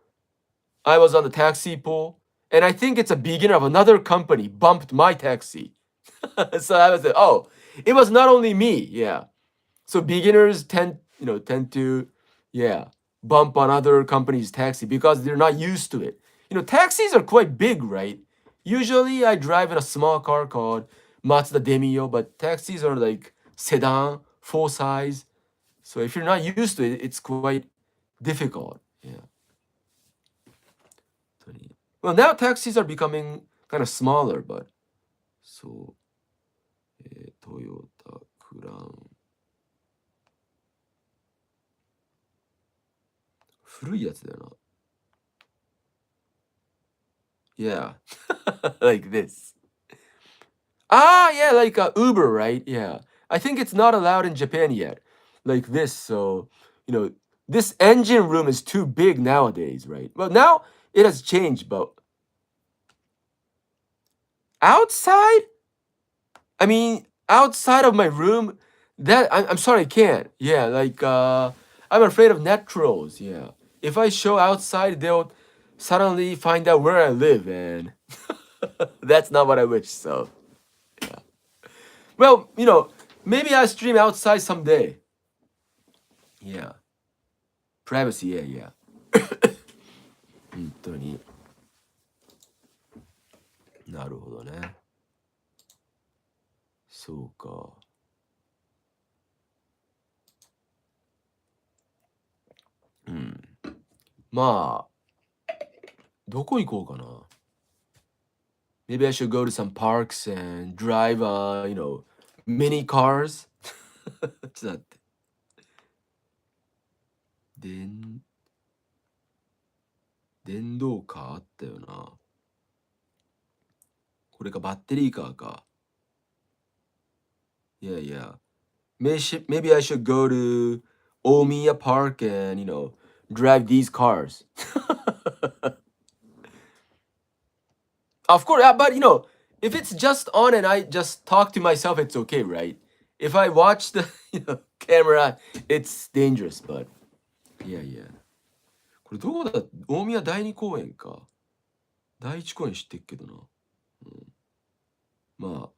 I was on the taxi pool, and I think it's a beginner of another company bumped my taxi. So I was like, oh, it was not only me, yeah. So beginners tend to, yeah, bump on other companies' taxi because they're not used to it. Taxis are quite big, right? Usually I drive in a small car called Mazda Demio, but taxis are like sedan, full size. So if you're not used to it, it's quite difficult. Yeah. Well, now taxis are becoming kind of smaller, but so Toyota Crown 古いやつだよな。Yeah. Like this. Ah, yeah, like Uber, right? Yeah. I think it's not allowed in Japan yet. Like this. So, this engine room is too big nowadays, right? Well, now it has changed, but outside? I mean, outside of my room, I'm sorry, I can't. Yeah, like I'm afraid of net trolls. Yeah. If I show outside, they'll suddenly find out where I live, and that's not what I wish. So, yeah. Well, maybe I'll stream outside someday. Yeah. Privacy, yeah. 本当に。なるほどね。そうか。うん。まあ、どこ行こうかな。Maybe I should go to some parks and drive, mini cars. ちょっと待って。電動カーあったよな。これかバッテリーカーか。Yeah, yeah. Maybe I should go to Omiya Park and, drive these cars. Of course, but if it's just on and I just talk to myself, it's okay, right? If I watch the camera, it's dangerous, but yeah, yeah. これどこだ？大宮第二公園か。第一公園知ってっけどな。ま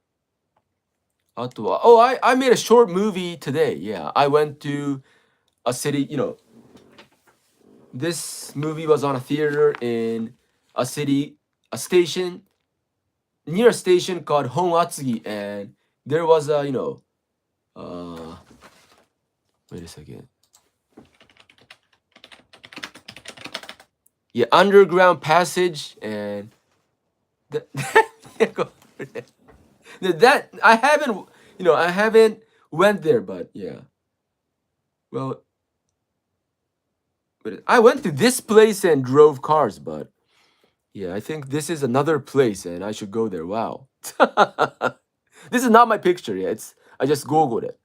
あ、あとは、Oh, I made a short movie today. Yeah, I went to a city, this movie was on a theater in a city, a station, near a station called Honatsugi, and there was a, wait a second. Yeah, underground passage, and that, that I haven't went there, but yeah. Well, but I went to this place and drove cars, but yeah, I think this is another place and I should go there. Wow. This is not my picture. Yeah, I just googled it.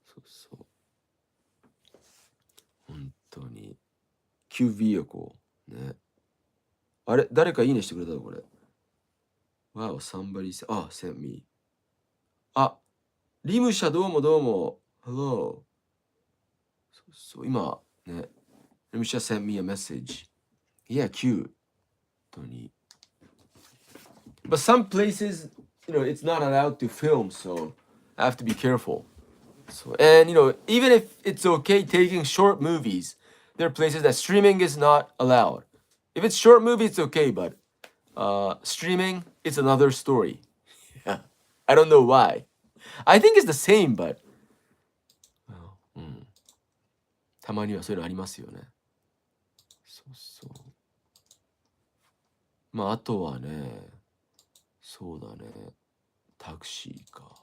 そうそう。本当に。Q vehicle ね。あれ誰かいいねしてくれたのこれ。Wow, somebody sent me. あ、リムシャどうもどうも。Hello. そう今ね。リムシャ sent me a message. Yeah, cute. 本当に。But some places, it's not allowed to film, so I have to be careful. So, and even if it's okay taking short movies, there are places that streaming is not allowed. If it's short movie, it's okay, but streaming, it's another story. Yeah. I don't know why. I think it's the same, but たまにはそういうのありますよね。そうそう。まああとはね、そうだね、タクシーか。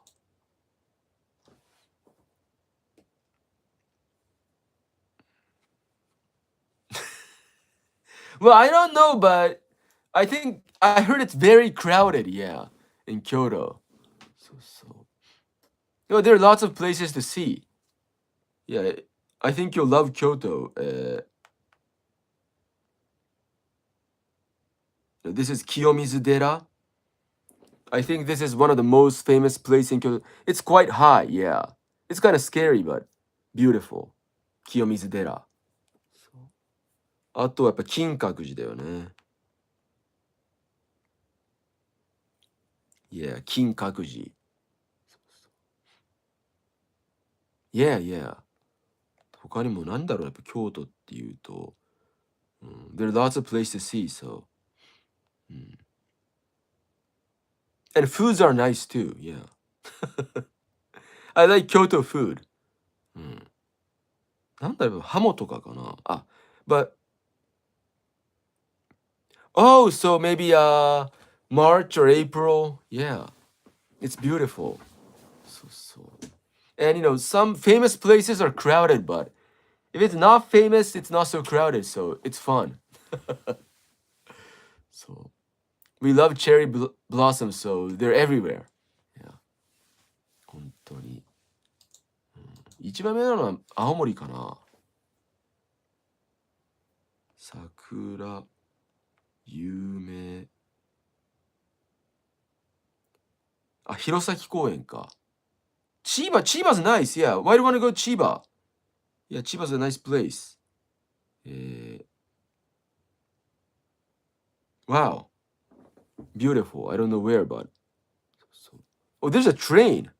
Well, I don't know, but I think I heard it's very crowded, yeah, in Kyoto. So. There are lots of places to see. Yeah, I think you'll love Kyoto. This is Kiyomizu-dera. I think this is one of the most famous places in Kyoto. It's quite high, yeah. It's kind of scary, but beautiful. Kiyomizu-dera. あとはやっぱ金閣寺だよね。Yeah, 金閣寺。Yeah, yeah. 他にもなんだろう、やっぱ京都っていうと、there are lots of places to see, so. And foods are nice too, yeah. I like Kyoto food. なんだろう、ハモとかかな。あ、but oh, so maybe March or April. Yeah. It's beautiful. So. And some famous places are crowded, but if it's not famous, it's not so crowded, so it's fun. So we love cherry blossoms, so they're everywhere. Yeah. 本当に。一番目なのは青森かな。桜、有名。あ、弘前公園か。Chiba's nice, yeah. Why do you want to go to Chiba? Yeah, Chiba's a nice place. Wow. Beautiful. I don't know where, but. Oh, there's a train.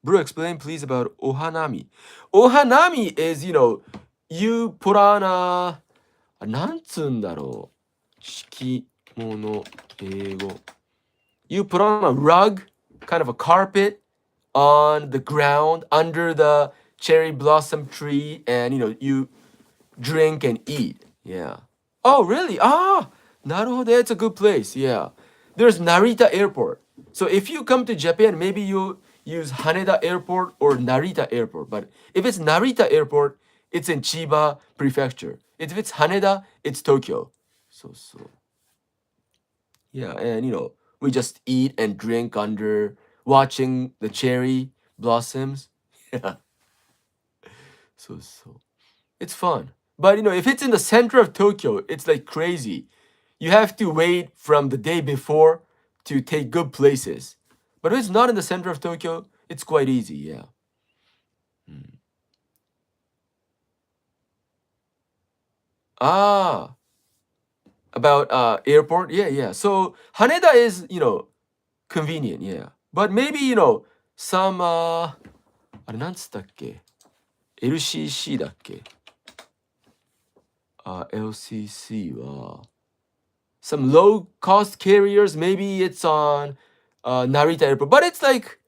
Bro, explain please about Ohanami. Ohanami is, you put on a なんつうんだろう。敷物、英語。You put on a rug, kind of a carpet on the ground under the cherry blossom tree, and you drink and eat. Yeah. Oh, really? Ah, なるほど. It's a good place. Yeah. There's Narita Airport. So if you come to Japan, maybe you use Haneda Airport or Narita Airport. But if it's Narita Airport, it's in Chiba Prefecture. If it's Haneda, it's Tokyo. So. Yeah, and we just eat and drink under watching the cherry blossoms. Yeah, so. It's fun. But if it's in the center of Tokyo, it's like crazy. You have to wait from the day before to take good places. But if it's not in the center of Tokyo, it's quite easy, yeah. Ah, about airport? Yeah. So Haneda is, convenient, yeah. But maybe, some あれなんつったっけ LCC だっけ LCC は some low cost carriers, maybe it's on Narita Airport. But it's like,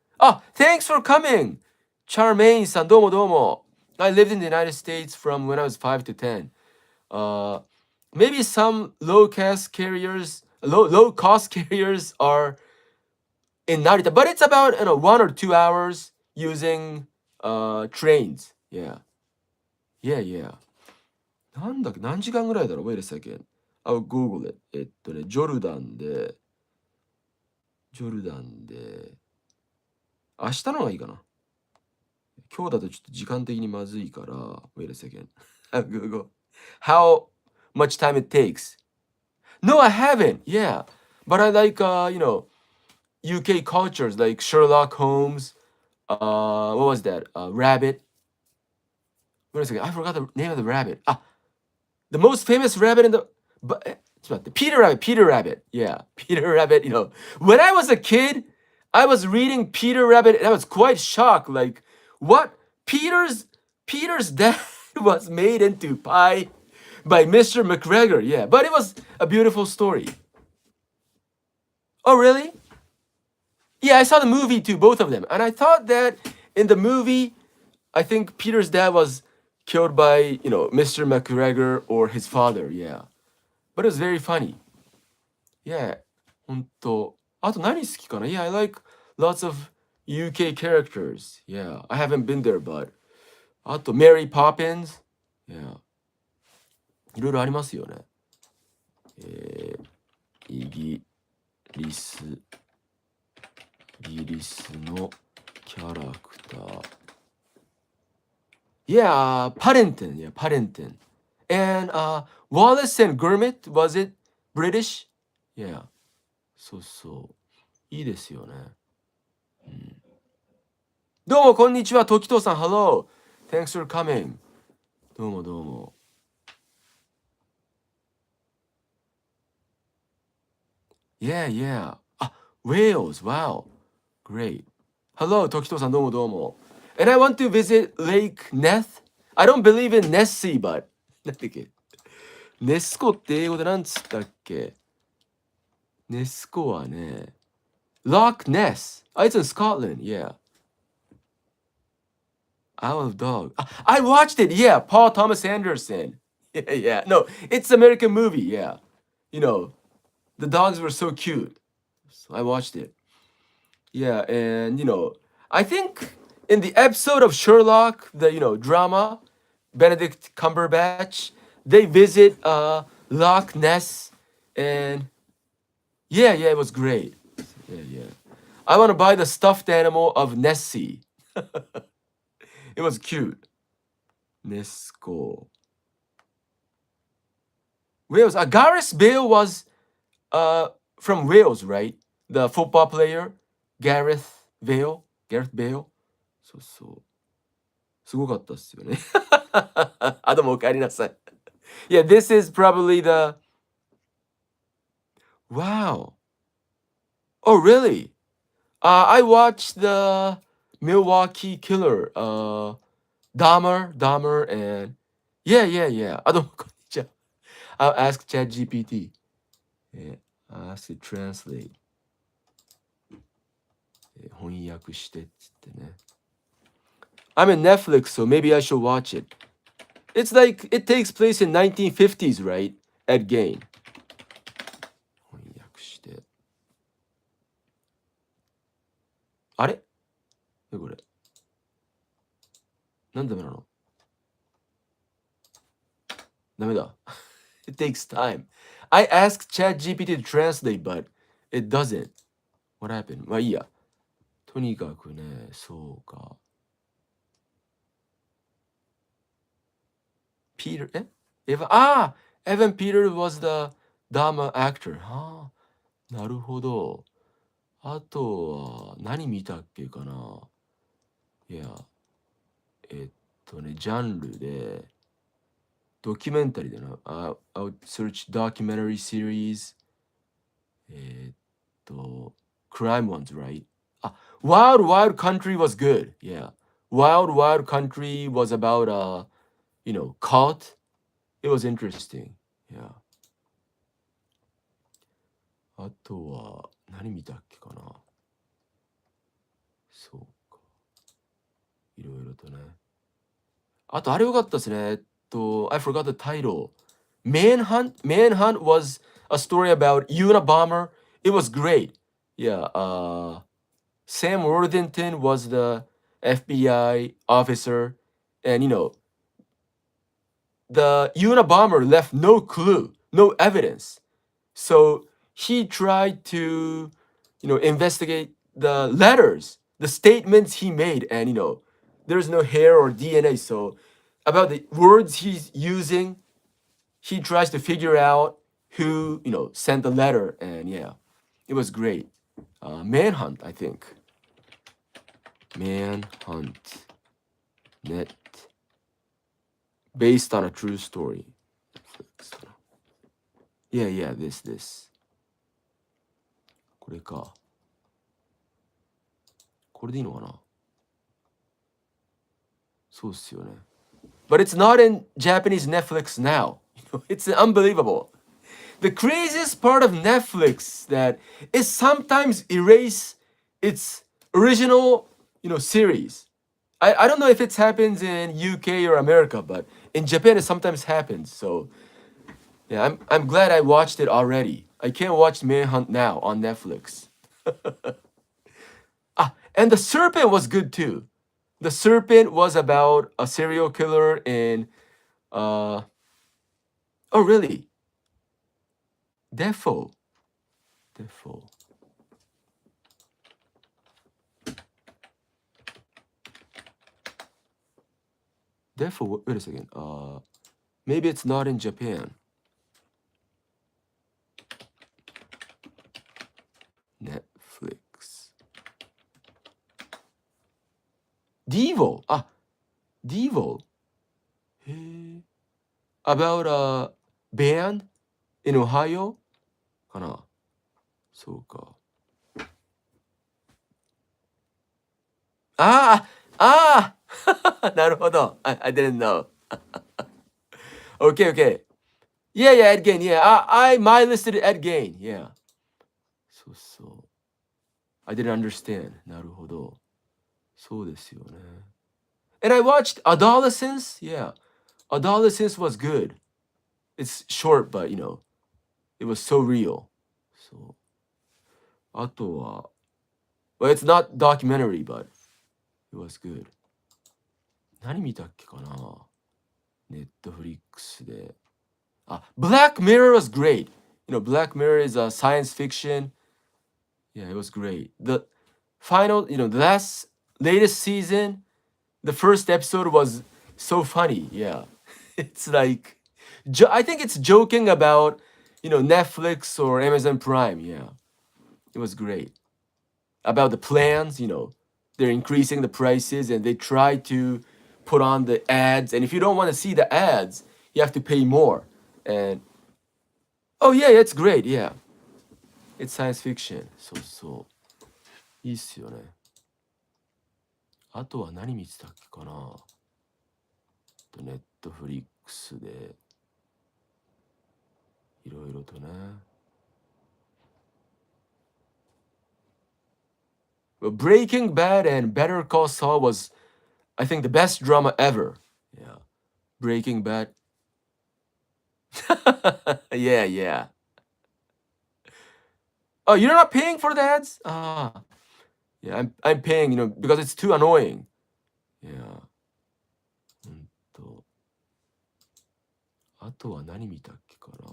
thanks for coming. Charmaine さん、どうもどうも. I lived in the United States from when I was 5 to 10. Maybe some low cost carriers are in Narita, but it's about 1 or 2 hours using trains. Yeah.なんだっけ何時間ぐらいだろう Wait a second. I'll Google it. ジョルダンで、明日の方がいいかな。今日だとちょっと時間的にまずいから、Wait a second. I'll Google. How much time it takes? No, I haven't. Yeah. But I like, UK cultures like Sherlock Holmes. What was that? Rabbit. Wait a second. I forgot the name of the rabbit. The most famous rabbit in the... Peter Rabbit. Yeah, Peter Rabbit. When I was a kid, I was reading Peter Rabbit and I was quite shocked. Like, what? Peter's dad was made into pie by Mr. McGregor. Yeah, but it was a beautiful story. Oh, really? Yeah, I saw the movie too, both of them. And I thought that in the movie, I think Peter's dad was killed by, Mr. McGregor or his father. Yeah. But it was very funny. Yeah. 本当。あと何好きかな Yeah, I like lots of UK characters. Yeah. I haven't been there, but. あと Mary Poppins. Yeah. いろいろありますよね。イギリスのキャラクター。Yeah, Paddington. Yeah, Paddington. And Wallace and Gromit, was it British? Yeah. そうそう。いいですよね。どうもこんにちは、時藤さん。Hello. Thanks for coming. どうもどうも。Yeah. Wales. Wow. Great. Hello, 時藤さん。どうもどうも。And I want to visit Lake Ness. I don't believe in Nessie, but なんだっけネスコって英語でなんつったっけネスコはね、Loch Ness. It's in Scotland, yeah. Isle of Dog. I watched it, yeah. Paul Thomas Anderson. Yeah. No, it's an American movie, yeah. The dogs were so cute. So I watched it. Yeah, and I think in the episode of Sherlock, the drama, Benedict Cumberbatch, they visit Loch Ness, and yeah, it was great. Yeah. I want to buy the stuffed animal of Nessie. It was cute. Nesco. Wales. Gareth Bale was from Wales, right? The football player, Gareth Bale. そうそう。すごかったっすよね。どうもお帰りなさい。Yeah, this is probably the... Wow. Oh, really? I watched the Milwaukee Killer, Dahmer, and yeah. どうもこんにちは。I'll ask ChatGPT. Ask it translate. 翻訳してっつってね。I'm in Netflix, so maybe I should watch it. It's like it takes place in 1950s, right? Ed Gein. 翻訳して。あれこれ。なんでダメなのダメだ。It takes time. I asked ChatGPT to translate, but it doesn't. What happened? まあいいや。とにかくね、そうか。Peter, Evan Peter was the Dharma actor. はあ、なるほど。あとは、何見たっけかな。いや、ジャンルで、ドキュメンタリーでな。I would search documentary series. crime ones, right? Wild Wild Country was good. Yeah. Wild Wild Country was about cult. It was interesting. Yeah. あとは何見たっけかな。そうか。いろいろとね。あとあれよかったですね。I forgot the title. Manhunt. Manhunt was a story about Unabomber. It was great. Yeah. Sam Worthington was the FBI officer, and the Unabomber left no clue, no evidence. So he tried to, investigate the letters, the statements he made, and there's no hair or DNA. So about the words he's using, he tries to figure out who, sent the letter, and yeah, it was great. Manhunt, I think. Manhunt. Net. Based on a true story. Yeah, this. これか。これでいいのかな。そうっすよね。But it's not in Japanese Netflix now. It's unbelievable. The craziest part of Netflix that it sometimes erase its original, series. I don't know if it happens in UK or America, but in Japan it sometimes happens. So yeah, I'm glad I watched it already. I can't watch Manhunt now on Netflix. And The Serpent was good too. The Serpent was about a serial killer in oh really? Defo. Wait a second. Maybe it's not in Japan. Netflix. Devo. Devo. Hey. About a band in Ohio? かな。そうか。なるほど。I didn't know. Okay. Yeah, Ed Gain. Yeah, I my listed Ed Gain. Yeah. So. I didn't understand. なるほど。そうですよね。And I watched Adolescence. Yeah. Adolescence was good. It's short, but it was so real. So. あとは Well, it's not documentary, but it was good. 何見たっけかな。Netflix で。Black Mirror was great. Black Mirror is a science fiction. Yeah, it was great. The final, the latest season, the first episode was so funny. Yeah. It's like, I think it's joking about, Netflix or Amazon Prime. Yeah. It was great. About the plans, they're increasing the prices and they try to put on the ads. And if you don't want to see the ads, you have to pay more. And oh yeah, it's great. Yeah. It's science fiction. そう。いいっすよね。あとは何見てたっけかな。ネットフリックスでいろいろとね。Breaking Bad and Better Call Saul was, I think, the best drama ever. Yeah. Breaking Bad. Yeah. Oh, you're not paying for the ads? Yeah, I'm paying, because it's too annoying. Yeah. あとは何見たっけかな。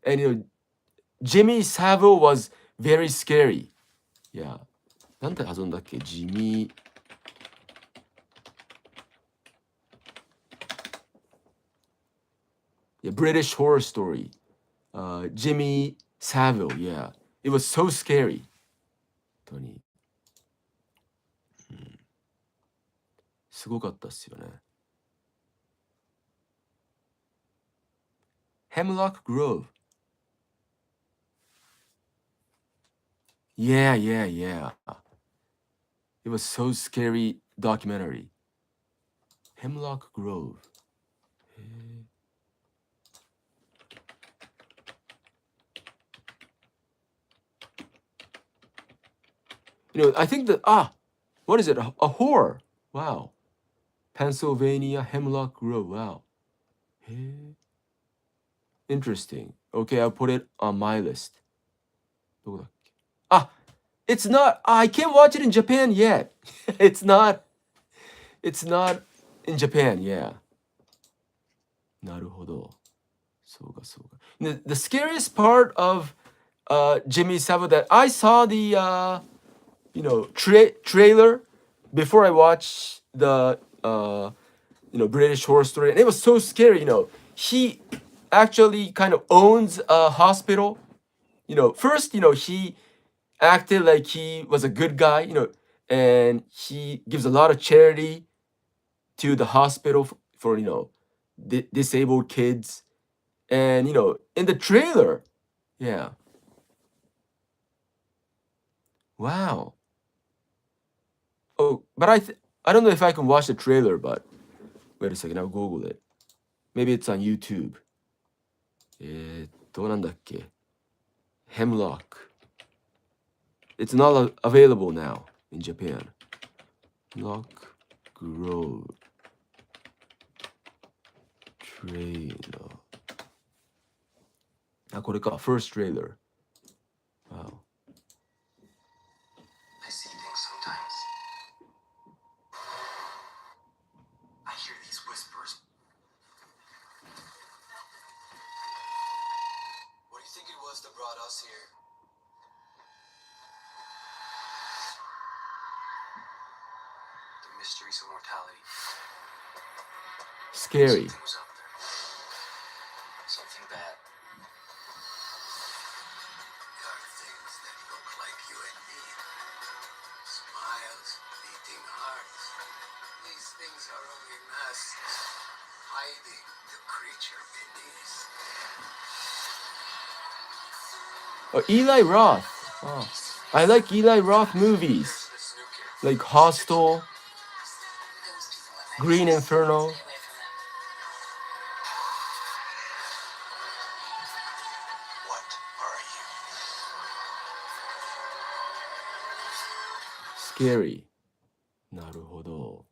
And you know, Jimmy Savile was very scary. Yeah. なんて遊んだっけ？ジミー。Yeah, British Horror Story. Jimmy Savile, yeah. It was so scary. 本当に。すごかったっすよね。Hemlock Grove. Yeah, yeah, yeah. It was so scary documentary. Hemlock Grove. へーYou know, I think that what is it? A horror. Wow. Pennsylvania Hemlock Grove. Wow. Hey. Interesting. Okay, I'll put it on my list. どこだっけ？it's not. I can't watch it in Japan yet. It's not in Japan. Yeah. なるほど。そうかそうか。The scariest part of Jimmy Savile that I saw the trailer before I watched the British Horror Story, and it was so scary. He actually kind of owns a hospital. First, he acted like he was a good guy, and he gives a lot of charity to the hospital for disabled kids. And in the trailer, yeah. Wow. Oh, but I don't know if I can watch the trailer, but wait a second, I'll Google it. Maybe it's on YouTube. どうなんだっけ? Hemlock. It's not available now in Japan. Hemlock Grove. Trailer. これか、first trailer. Wow. I see things sometimes. I hear these whispers. What do you think it was that brought us here? The mysteries of mortality. Scary. Something was up there. Something bad. There are things that look like you and me. Smiles, beating hearts. These things are only masks, hiding the creature beneath. Oh, Eli Roth. Oh, I like Eli Roth movies. This new kid. Like Hostel, Those people are Green Inferno. Stay away from them. What are you? Scary. なるほど。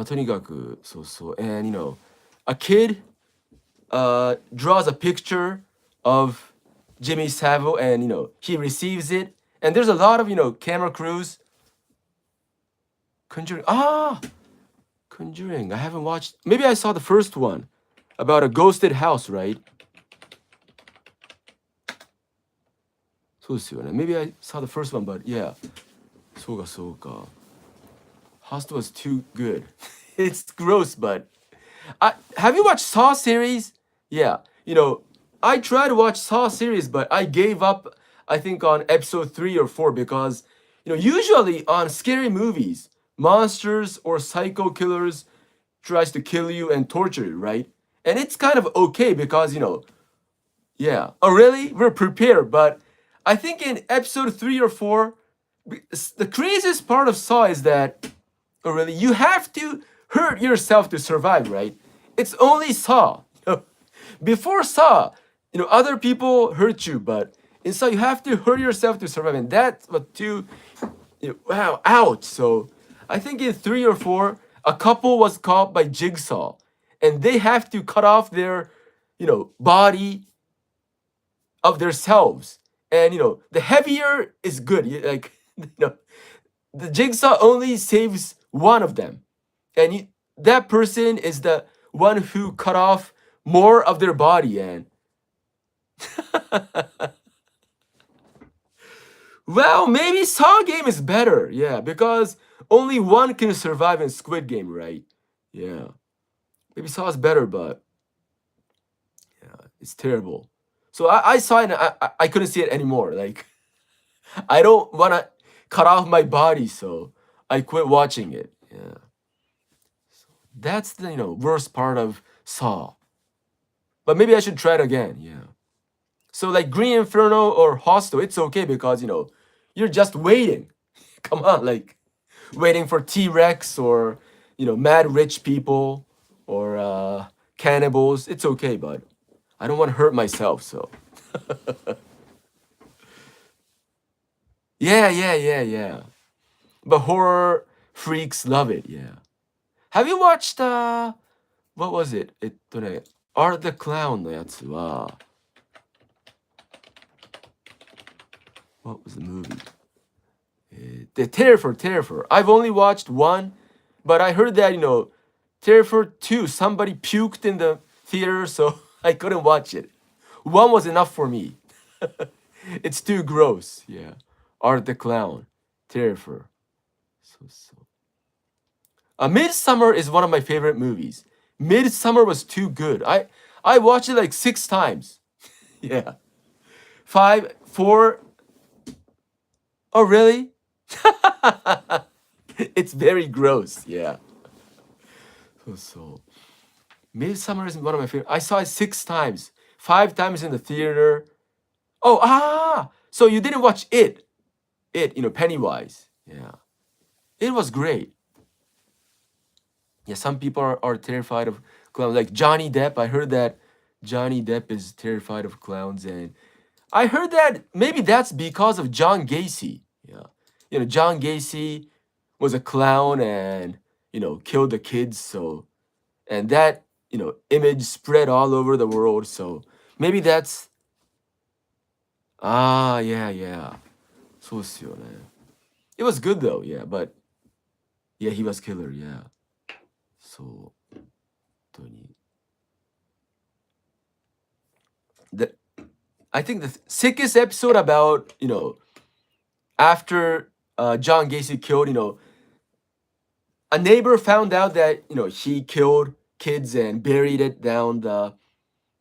とにかく、そうそう。And a kid draws a picture of Jimmy Savile, and he receives it. And there's a lot of camera crews. Conjuring. Conjuring. I haven't watched. Maybe I saw the first one about a ghosted house, right? そうですよね。Maybe I saw the first one, but yeah. そうかそうか。Hostel was too good. It's gross, but have you watched Saw series? Yeah. I tried to watch Saw series, but I gave up, I think, on episode 3 or 4 because, usually on scary movies, monsters or psycho killers tries to kill you and torture you, right? And it's kind of okay because, yeah. Oh, really? We're prepared, but I think in episode 3 or 4, the craziest part of Saw is that, oh, really, you have to hurt yourself to survive, right? It's only Saw. Before Saw, other people hurt you, but in Saw, you have to hurt yourself to survive, and that's what wow, ouch. So I think in 3 or 4, a couple was caught by Jigsaw, and they have to cut off their, body of themselves. And, the heavier is good. Like, the Jigsaw only saves one of them. And that person is the one who cut off more of their body and well, maybe Saw game is better. Yeah, because only one can survive in Squid Game, right? Yeah. Maybe Saw is better, but yeah, it's terrible. So I saw it and I couldn't see it anymore. Like I don't wanna cut off my body, so I quit watching it. Yeah. That's the worst part of Saw. But maybe I should try it again. Yeah. So like Green Inferno or Hostel, it's okay because you're just waiting. Come on, like waiting for T-Rex or mad rich people or cannibals. It's okay, but I don't want to hurt myself. So yeah. But horror freaks love it. Yeah. Have you watched what was it? Art the Clown のやつは what was the movie? The Terror. I've only watched one, but I heard that Terror 2 somebody puked in the theater, so I couldn't watch it. One was enough for me. It's too gross. Yeah. Art the Clown, Terror. So. Midsummer is one of my favorite movies. Midsummer was too good. I watched it like 6 times. Yeah. 5, 4. Oh, really? It's very gross. Yeah. So. Midsummer is one of my favorite. I saw it 6 times. 5 times in the theater. Oh, so you didn't watch it. Pennywise. Yeah. It was great. Yeah, some people are terrified of clowns. Like Johnny Depp, I heard that Johnny Depp is terrified of clowns, and I heard that maybe that's because of John Gacy. Yeah, John Gacy was a clown and killed the kids. So, and that image spread all over the world. So maybe that's yeah. そうっすよね. It was good though, yeah, but yeah, he was killer, yeah. So, 本当に. I think the sickest episode about, after John Gacy killed, a neighbor found out that, he killed kids and buried it down the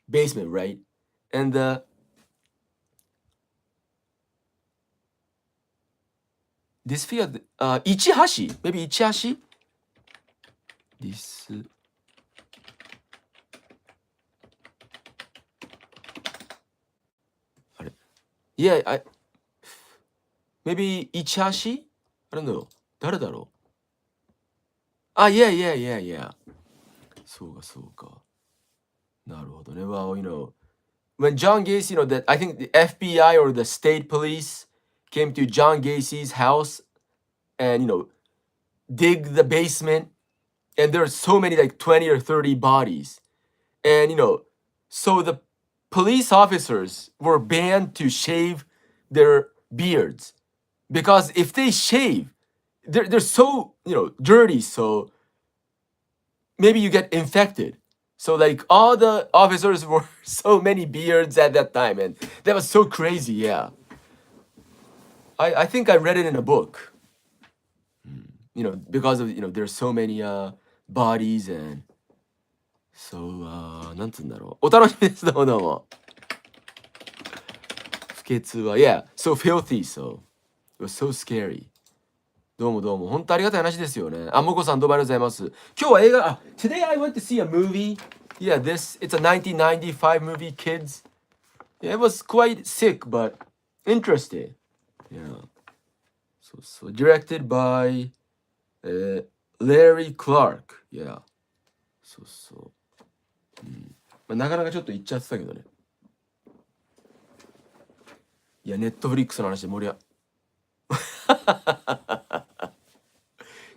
basement, right? And this figure, Ichihashi, maybe Ichihashi? This. Yeah, maybe Ichihashi? I don't know. 誰だろう? Yeah. そうか. なるほどね. Well, when John Gacy, that I think the FBI or the state police came to John Gacy's house and, dig the basement, and there are so many, like 20 or 30 bodies. And, so the police officers were banned to shave their beards because if they shave, they're so dirty, so maybe you get infected. So like all the officers were so many beards at that time, and that was so crazy. Yeah, I think I read it in a book. Because of there's so many bodies and so なんつうんだろう。お楽しみです。どうも。不潔は yeah, so filthy, so it was so scary. どうも。本当ありがたい話ですよね。もこさんどうもありがとうございます。今日は映画、Today I went to see a movie. Yeah, it's a 1995 movie, Kids. Yeah, it was quite sick, but interesting. Yeah. So directed by Larry Clark. Yeah. そう。なかなかちょっと言っちゃってたけどね。いや、ネットフリックスの話で盛り上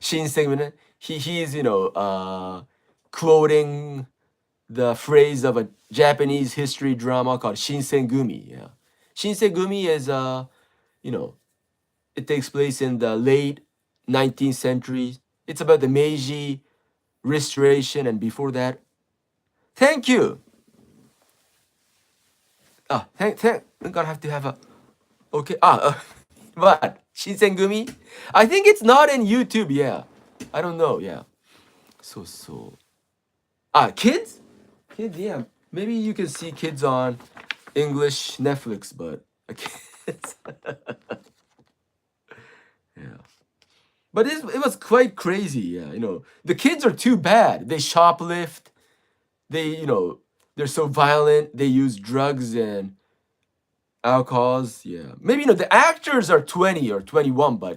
新選組ね。He's, quoting the phrase of a Japanese history drama called Shinsengumi. Yeah. Shinsengumi is, it takes place in the late 19th century. It's about the Meiji Restoration and before that. Thank you. I'm gonna have to have a. Okay. What? Shinsengumi? I think it's not in YouTube. Yeah. I don't know. Yeah. So. Kids? Kids, yeah. Maybe you can see kids on English Netflix, but kids. Yeah. But it was quite crazy, yeah. The kids are too bad. They shoplift. They're so violent. They use drugs and alcohols. Yeah. Maybe the actors are 20 or 21, but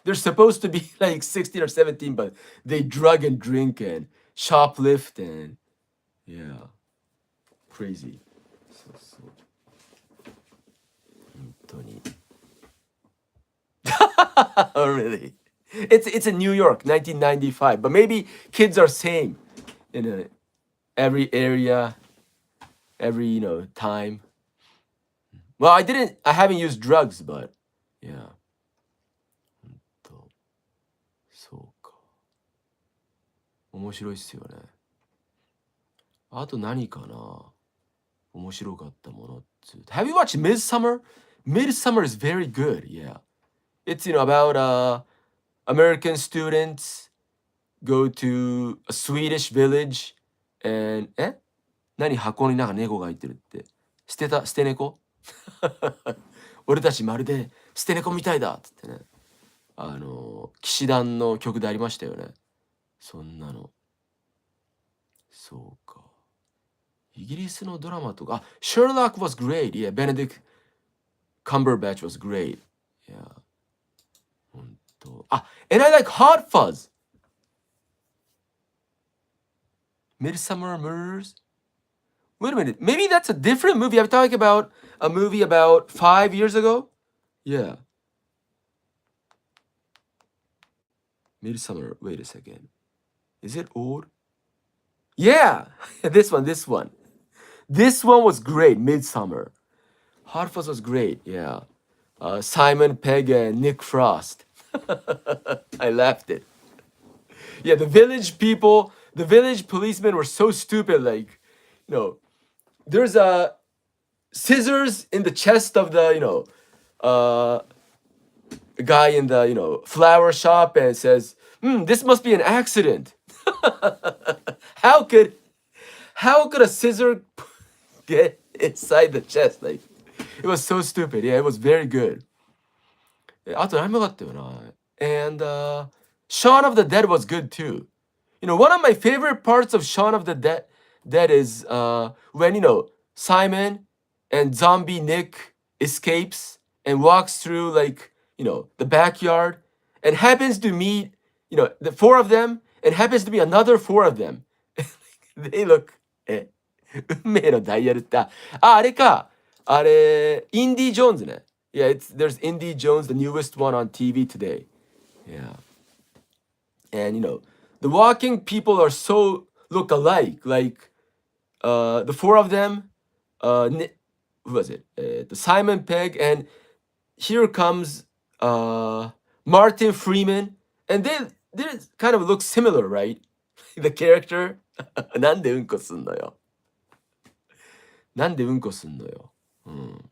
they're supposed to be like 16 or 17, but they drug and drink and shoplift and yeah. Crazy. So. 本当に Oh, really? It's in New York, 1995. But maybe kids are same in every area, every time. Well, I haven't used drugs, but yeah. 本当そうか。面白いっすよね。あと何かな面白かったものっつうと Have you watched Midsummer? Midsummer is very good, yeah. It's about American students go to a Swedish village and 何箱になんか猫が入ってるって捨て猫俺たちまるで捨て猫みたいだっつってね騎士団の曲でありましたよねそんなのそうかイギリスのドラマとかSherlock was great yeah Benedict Cumberbatch was great yeah ほんとand I like Hot Fuzz Midsummer Murders Wait a minute. Maybe that's a different movie. I'm talking about a movie about 5 years ago. Yeah. Midsummer. Wait a second. Is it old? Yeah. This one. This one was great. Midsummer. Hot Fuzz was great. Yeah. Simon Pegg and Nick Frost. I laughed it. Yeah. The village policemen were so stupid. Like, there's a scissors in the chest of the guy in the flower shop and says this must be an accident. how could a scissor get inside the chest? Like it was so stupid. Yeah, it was very good. あと何も良かったよな and Shaun of the Dead was good too. One of my favorite parts of Shaun of the Dead is when Simon and zombie Nick escapes and walks through like the backyard and happens to meet the four of them and happens to be another four of them. They look 運命のダイヤルってあれかあれインディ・ジョーンズね Yeah, there's Indie Jones, the newest one on TV today. Yeah. And the walking people are so look alike. Like the four of them, who was it? The Simon Pegg, and here comes Martin Freeman, and they kind of look similar, right? The character. なんでうんこすんのよ。なんでうんこすんのよ。うん。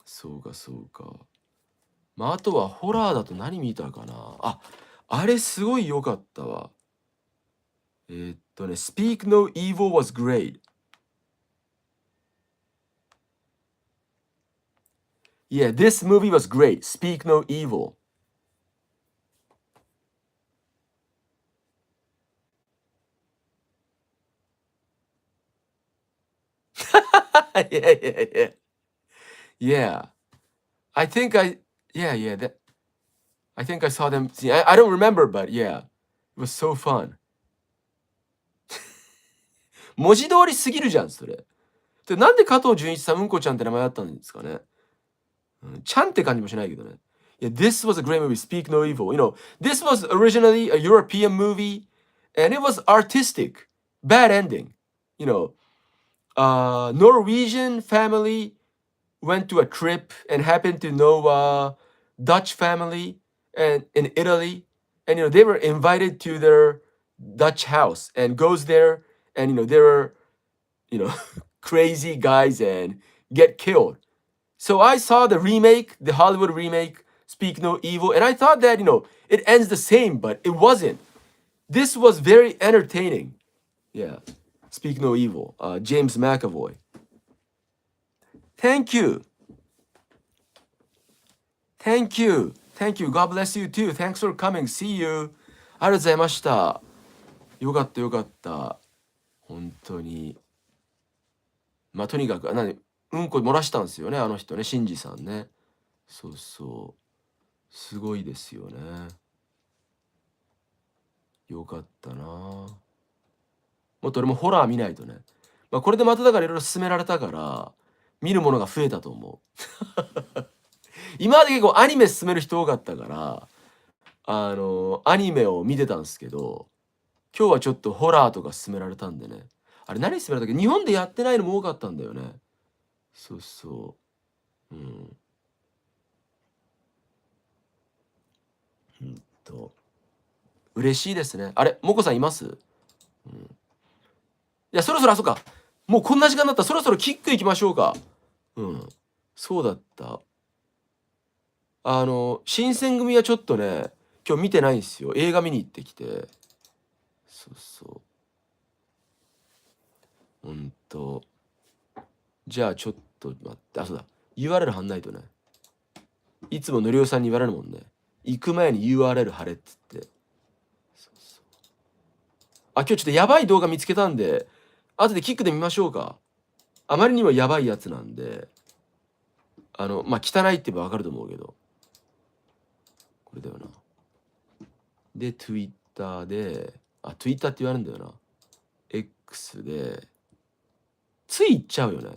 そうかそうか。まああとはホラーだと何見たかな。あれすごい良かったわ。Speak No Evil was great. Yeah, this movie was great. Speak No Evil. Yeah. Yeah. I think I saw them. See, I don't remember, but yeah, it was so fun. 文字通りすぎるじゃん、それ。で、なんで加藤純一さん、うんこちゃんって名前だったんですかね。ちゃんって感じもしないけどね。Yeah, this was a great movie, Speak No Evil. This was originally a European movie, and it was artistic. Bad ending. Norwegian family went to a trip and happened to know a Dutch family and in Italy, and they were invited to their Dutch house and goes there and there are crazy guys and get killed. So I saw the remake, the Hollywood remake, Speak No Evil, and I thought that it ends the same, but it wasn't. This was very entertaining. Yeah, Speak No Evil, James McAvoy. Thank you. Thank you. Thank you. God bless you too. Thanks for coming. See you. ありがとうございました。よかったよかった。本当に。まあとにかく、うんこ漏らしたんですよね、あの人ね、シンジさんね。そうそう。すごいですよね。よかったな。もっと俺もホラー見ないとね。まあこれでまただからいろいろ勧められたから、見るものが増えたと思う。今まで結構アニメ勧める人多かったから、アニメを見てたんですけど、今日はちょっとホラーとか勧められたんでね。あれ何勧められたっけ？日本でやってないのも多かったんだよね。そうそう。嬉しいですね。あれ、もこさんいます？いや、そろそろ、そうか。もうこんな時間だったらそろそろキック行きましょうか。そうだった。新選組はちょっとね、今日見てないんですよ。映画見に行ってきて。そうそう。じゃあちょっと待って。あ、そうだ。URL 貼んないとね。いつものりおさんに言われるもんね。行く前に URL 貼れっつって。そうそう。あ、今日ちょっとやばい動画見つけたんで、後でキックで見ましょうか。あまりにもやばいやつなんで、まあ、汚いって言えばわかると思うけど。これだよな。で、Twitter で、Twitter って言われるんだよな。X で、つい言っちゃうよね。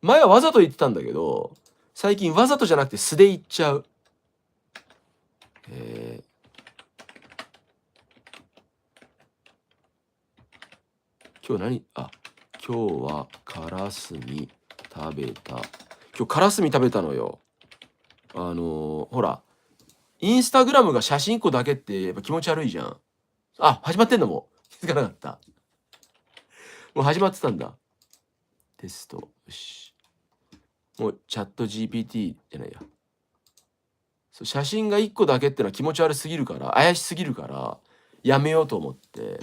前はわざと言ってたんだけど、最近わざとじゃなくて素で言っちゃう。今日今日はカラスミ食べた。今日カラスミ食べたのよ。ほら、インスタグラムが写真1個だけってやっぱ気持ち悪いじゃん。始まってんのも気づかなかった。もう始まってたんだ。テスト。よし。もうチャット GPT じゃないや。そう写真が1個だけってのは気持ち悪すぎるから、怪しすぎるから、やめようと思って。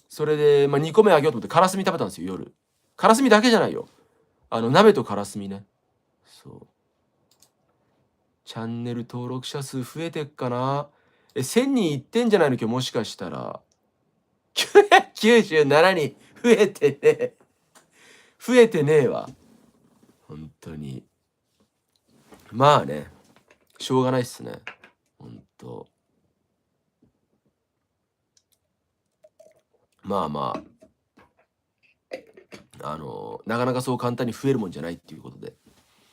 それで、2個目あげようと思ってカラスミ食べたんですよ、夜。カラスミだけじゃないよ。鍋とカラスミね。そう。チャンネル登録者数増えてっかな。1000人いってんじゃないの今日もしかしたら。997人増えてねえ。増えてねえわ。本当に。まあね。しょうがないっすね。本当。まあまあ。なかなかそう簡単に増えるもんじゃないっていうことで。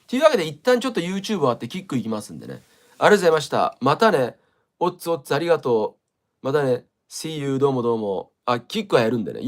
というわけで一旦ちょっと YouTube 終わってキックいきますんでね。ありがとうございました。またね。おっつおっつありがとう。またね。See you どうもどうも。キックはやるんでね。